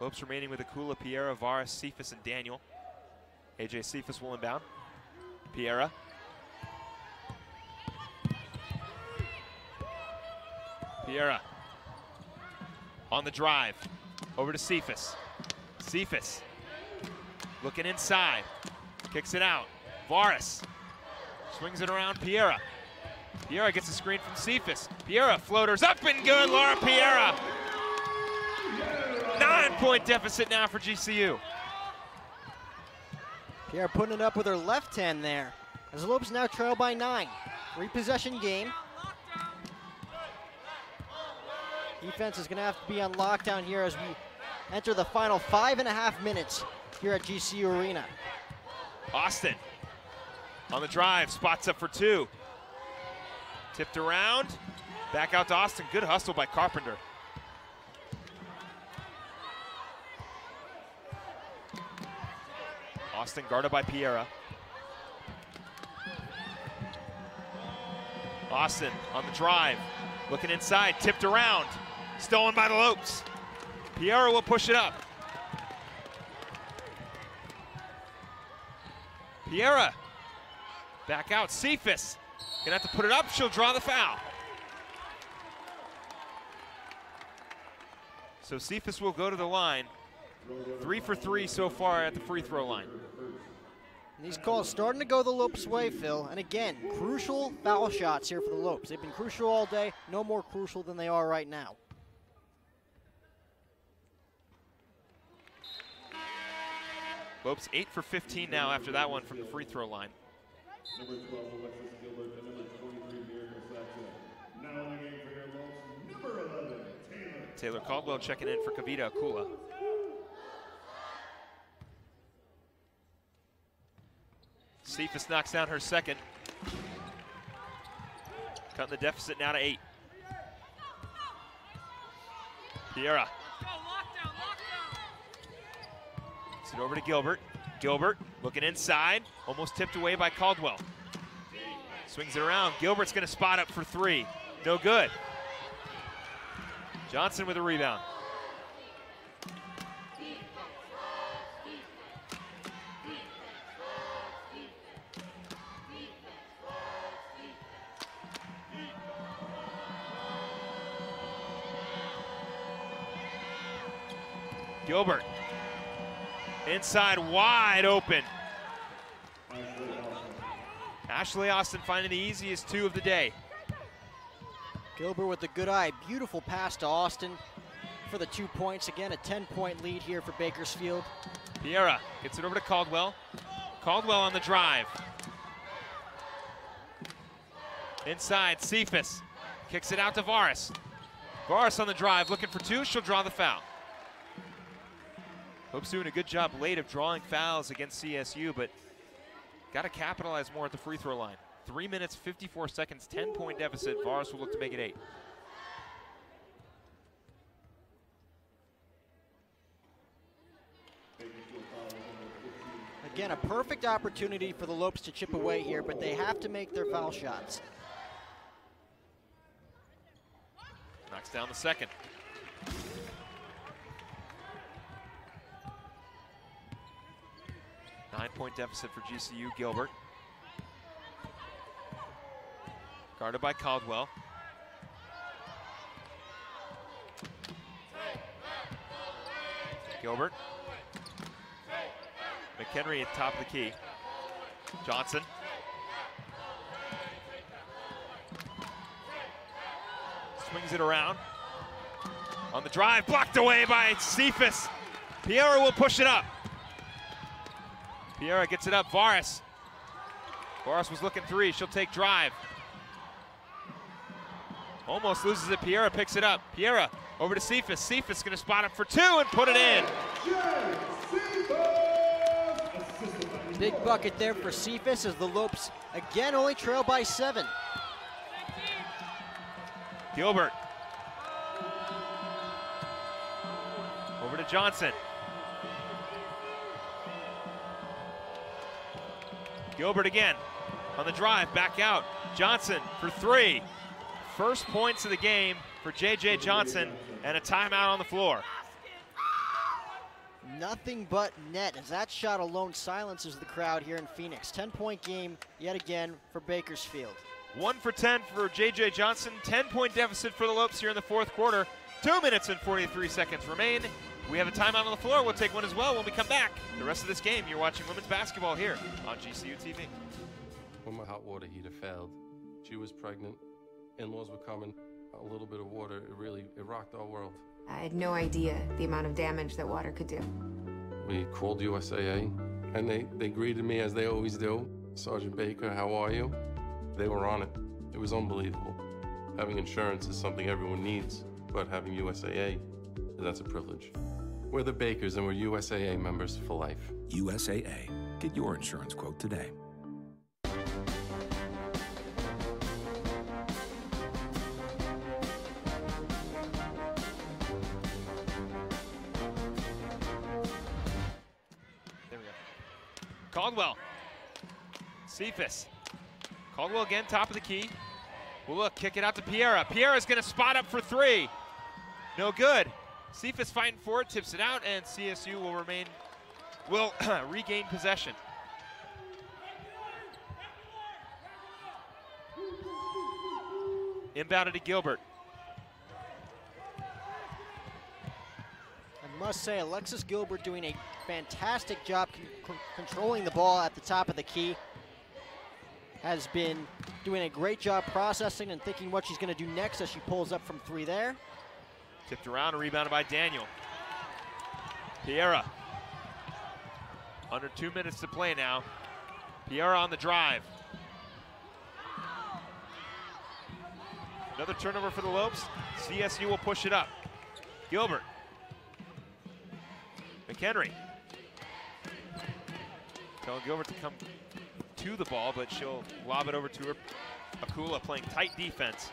Lopes remaining with Akula, Piera, Varis, Cephas, and Daniel. AJ Cephas will inbound. Piera. Piera on the drive, over to Cephas. Cephas looking inside, kicks it out. Varis swings it around Piera. Piera gets a screen from Cephas. Piera floaters up and good, Laura Piera. 9-point deficit now for GCU. Piera putting it up with her left hand there, as Lopes now trail by 9. Repossession game. Defense is going to have to be on lockdown here as we enter the final 5.5 minutes here at GCU Arena. Austin on the drive, spots up for 2. Tipped around, back out to Austin. Good hustle by Carpenter. Austin guarded by Piera. Austin on the drive, looking inside, tipped around, stolen by the Lopes. Piera will push it up. Piera back out, Cephas gonna have to put it up, she'll draw the foul. So Cephas will go to the line. 3 for 3 so far at the free throw line. And these calls starting to go the Lopes' way, Phil. And again, crucial foul shots here for the Lopes. They've been crucial all day, no more crucial than they are right now. Lopes 8 for 15 now after that one from the free throw line. Number 12, Alexis Gilbert, and number 23, Miracle Saxon. Now in the game for your Lopes, number Taylor Caldwell checking in for Kavita Akula. Cephas knocks down her second. Cutting the deficit now to 8. Piera. Gets it over to Gilbert. Gilbert looking inside, almost tipped away by Caldwell. Swings it around. Gilbert's going to spot up for 3. No good. Johnson with a rebound. Gilbert, inside, wide open. Ashley Austin finding the easiest 2 of the day. Gilbert with the good eye, beautiful pass to Austin for the 2 points. Again, a 10-point lead here for Bakersfield. Piera gets it over to Caldwell. Caldwell on the drive. Inside, Cephas kicks it out to Varis. Varis on the drive, looking for 2, she'll draw the foul. Hope's doing a good job late of drawing fouls against CSU, but got to capitalize more at the free throw line. 3 minutes, 54 seconds, 10-point deficit. Varis will look to make it 8. Again, a perfect opportunity for the Lopes to chip away here, but they have to make their foul shots. Knocks down the second. Nine-point deficit for GCU. Gilbert. Guarded by Caldwell. Gilbert. McHenry at top of the key. Johnson. Swings it around. On the drive, blocked away by Cephas. Piera will push it up. Piera gets it up, Varis. Varis was looking 3, she'll take drive. Almost loses it, Piera picks it up. Piera over to Cephas. Cephas gonna spot it for 2 and put it in. Big bucket there for Cephas as the Lopes again only trail by 7. Gilbert. Over to Johnson. Gilbert again on the drive, back out. Johnson for 3. First points of the game for J.J. Johnson and a timeout on the floor. Nothing but net as that shot alone silences the crowd here in Phoenix. 10-point game yet again for Bakersfield. 1 for 10 for J.J. Johnson. 10-point deficit for the Lopes here in the 4th quarter. 2 minutes and 43 seconds remain. We have a timeout on the floor. We'll take one as well when we come back. The rest of this game, you're watching women's basketball here on GCU TV. When my hot water heater failed, she was pregnant, in-laws were coming, a little bit of water, it rocked our world. I had no idea the amount of damage that water could do. We called USAA, and they greeted me as they always do. Sergeant Baker, how are you? They were on it. It was unbelievable. Having insurance is something everyone needs, but having USAA, that's a privilege. We're the Bakers, and we're USAA members for life. USAA. Get your insurance quote today. There we go. Caldwell. Cephas. Caldwell again, top of the key. Well, look, kick it out to Piera. Piera's going to spot up for 3. No good. Cephas fighting for it, tips it out, and CSU will regain possession. Inbounded to Gilbert. I must say, Alexis Gilbert doing a fantastic job controlling the ball at the top of the key. Has been doing a great job processing and thinking what she's going to do next as she pulls up from 3 there. Tipped around and rebounded by Daniel. Piera. Under 2 minutes to play now. Piera on the drive. Another turnover for the Lopes. CSU will push it up. Gilbert. McHenry. Telling Gilbert to come to the ball, but she'll lob it over to her. Akula playing tight defense.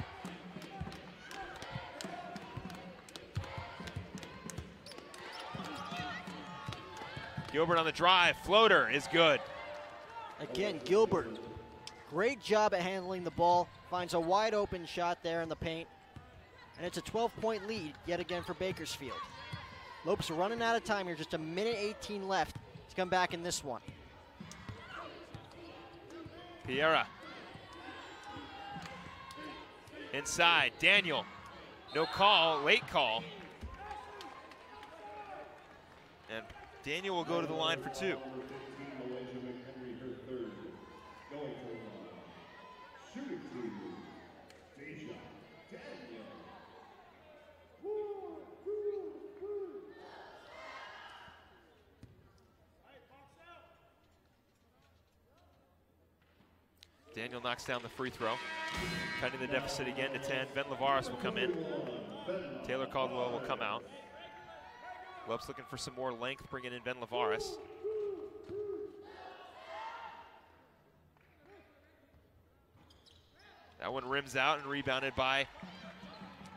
Gilbert on the drive. Floater is good. Again, Gilbert, great job at handling the ball. Finds a wide open shot there in the paint. And it's a 12-point lead yet again for Bakersfield. Lopes running out of time here, just a minute 18 left to come back in this one. Piera. Inside, Daniel. No call, late call. And Daniel will go to the line for two. Daniel knocks down the free throw. Cutting the deficit again to 10. Ben Lavaris will come in. Taylor Caldwell will come out. Lopes looking for some more length, bringing in Ben Lavaris. That one rims out and rebounded by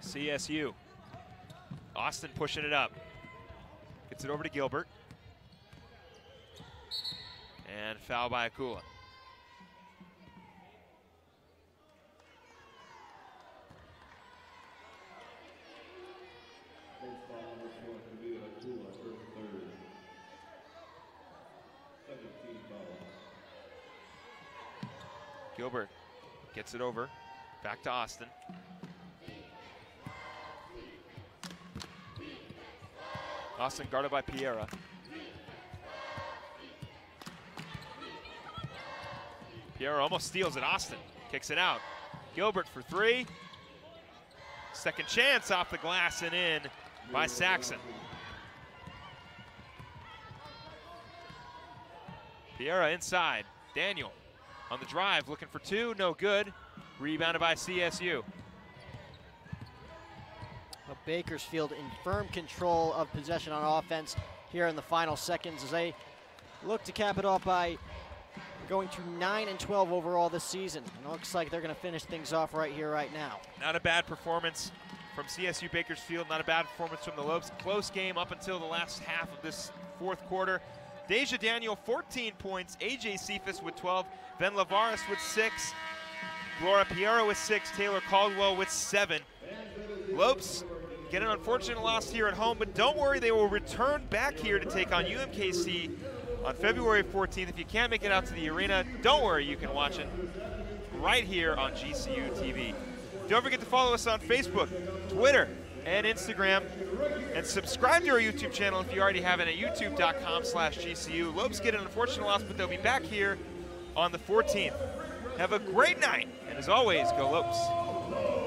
CSU. Austin pushing it up. Gets it over to Gilbert. And foul by Akula. Gilbert gets it over, back to Austin. Austin guarded by Piera. Piera almost steals it. Austin kicks it out. Gilbert for three. Second chance off the glass and in by Saxon. Piera inside. Daniel on the drive, looking for two, no good. Rebounded by CSU. Well, Bakersfield in firm control of possession on offense here in the final seconds as they look to cap it off by going to 9-12 overall this season. And it looks like they're going to finish things off right here, right now. Not a bad performance from CSU Bakersfield, not a bad performance from the Lopes. Close game up until the last half of this fourth quarter. Deja Daniel, 14 points. AJ Cephas with 12. Ben Lavaris with 6. Laura Piera with 6. Taylor Caldwell with 7. Lopes get an unfortunate loss here at home, but don't worry, they will return back here to take on UMKC on February 14th. If you can't make it out to the arena, don't worry, you can watch it right here on GCU TV. Don't forget to follow us on Facebook, Twitter, and Instagram, and subscribe to our YouTube channel if you already haven't at youtube.com/GCU. Lopes get an unfortunate loss, but they'll be back here on the 14th. Have a great night, and as always, go Lopes.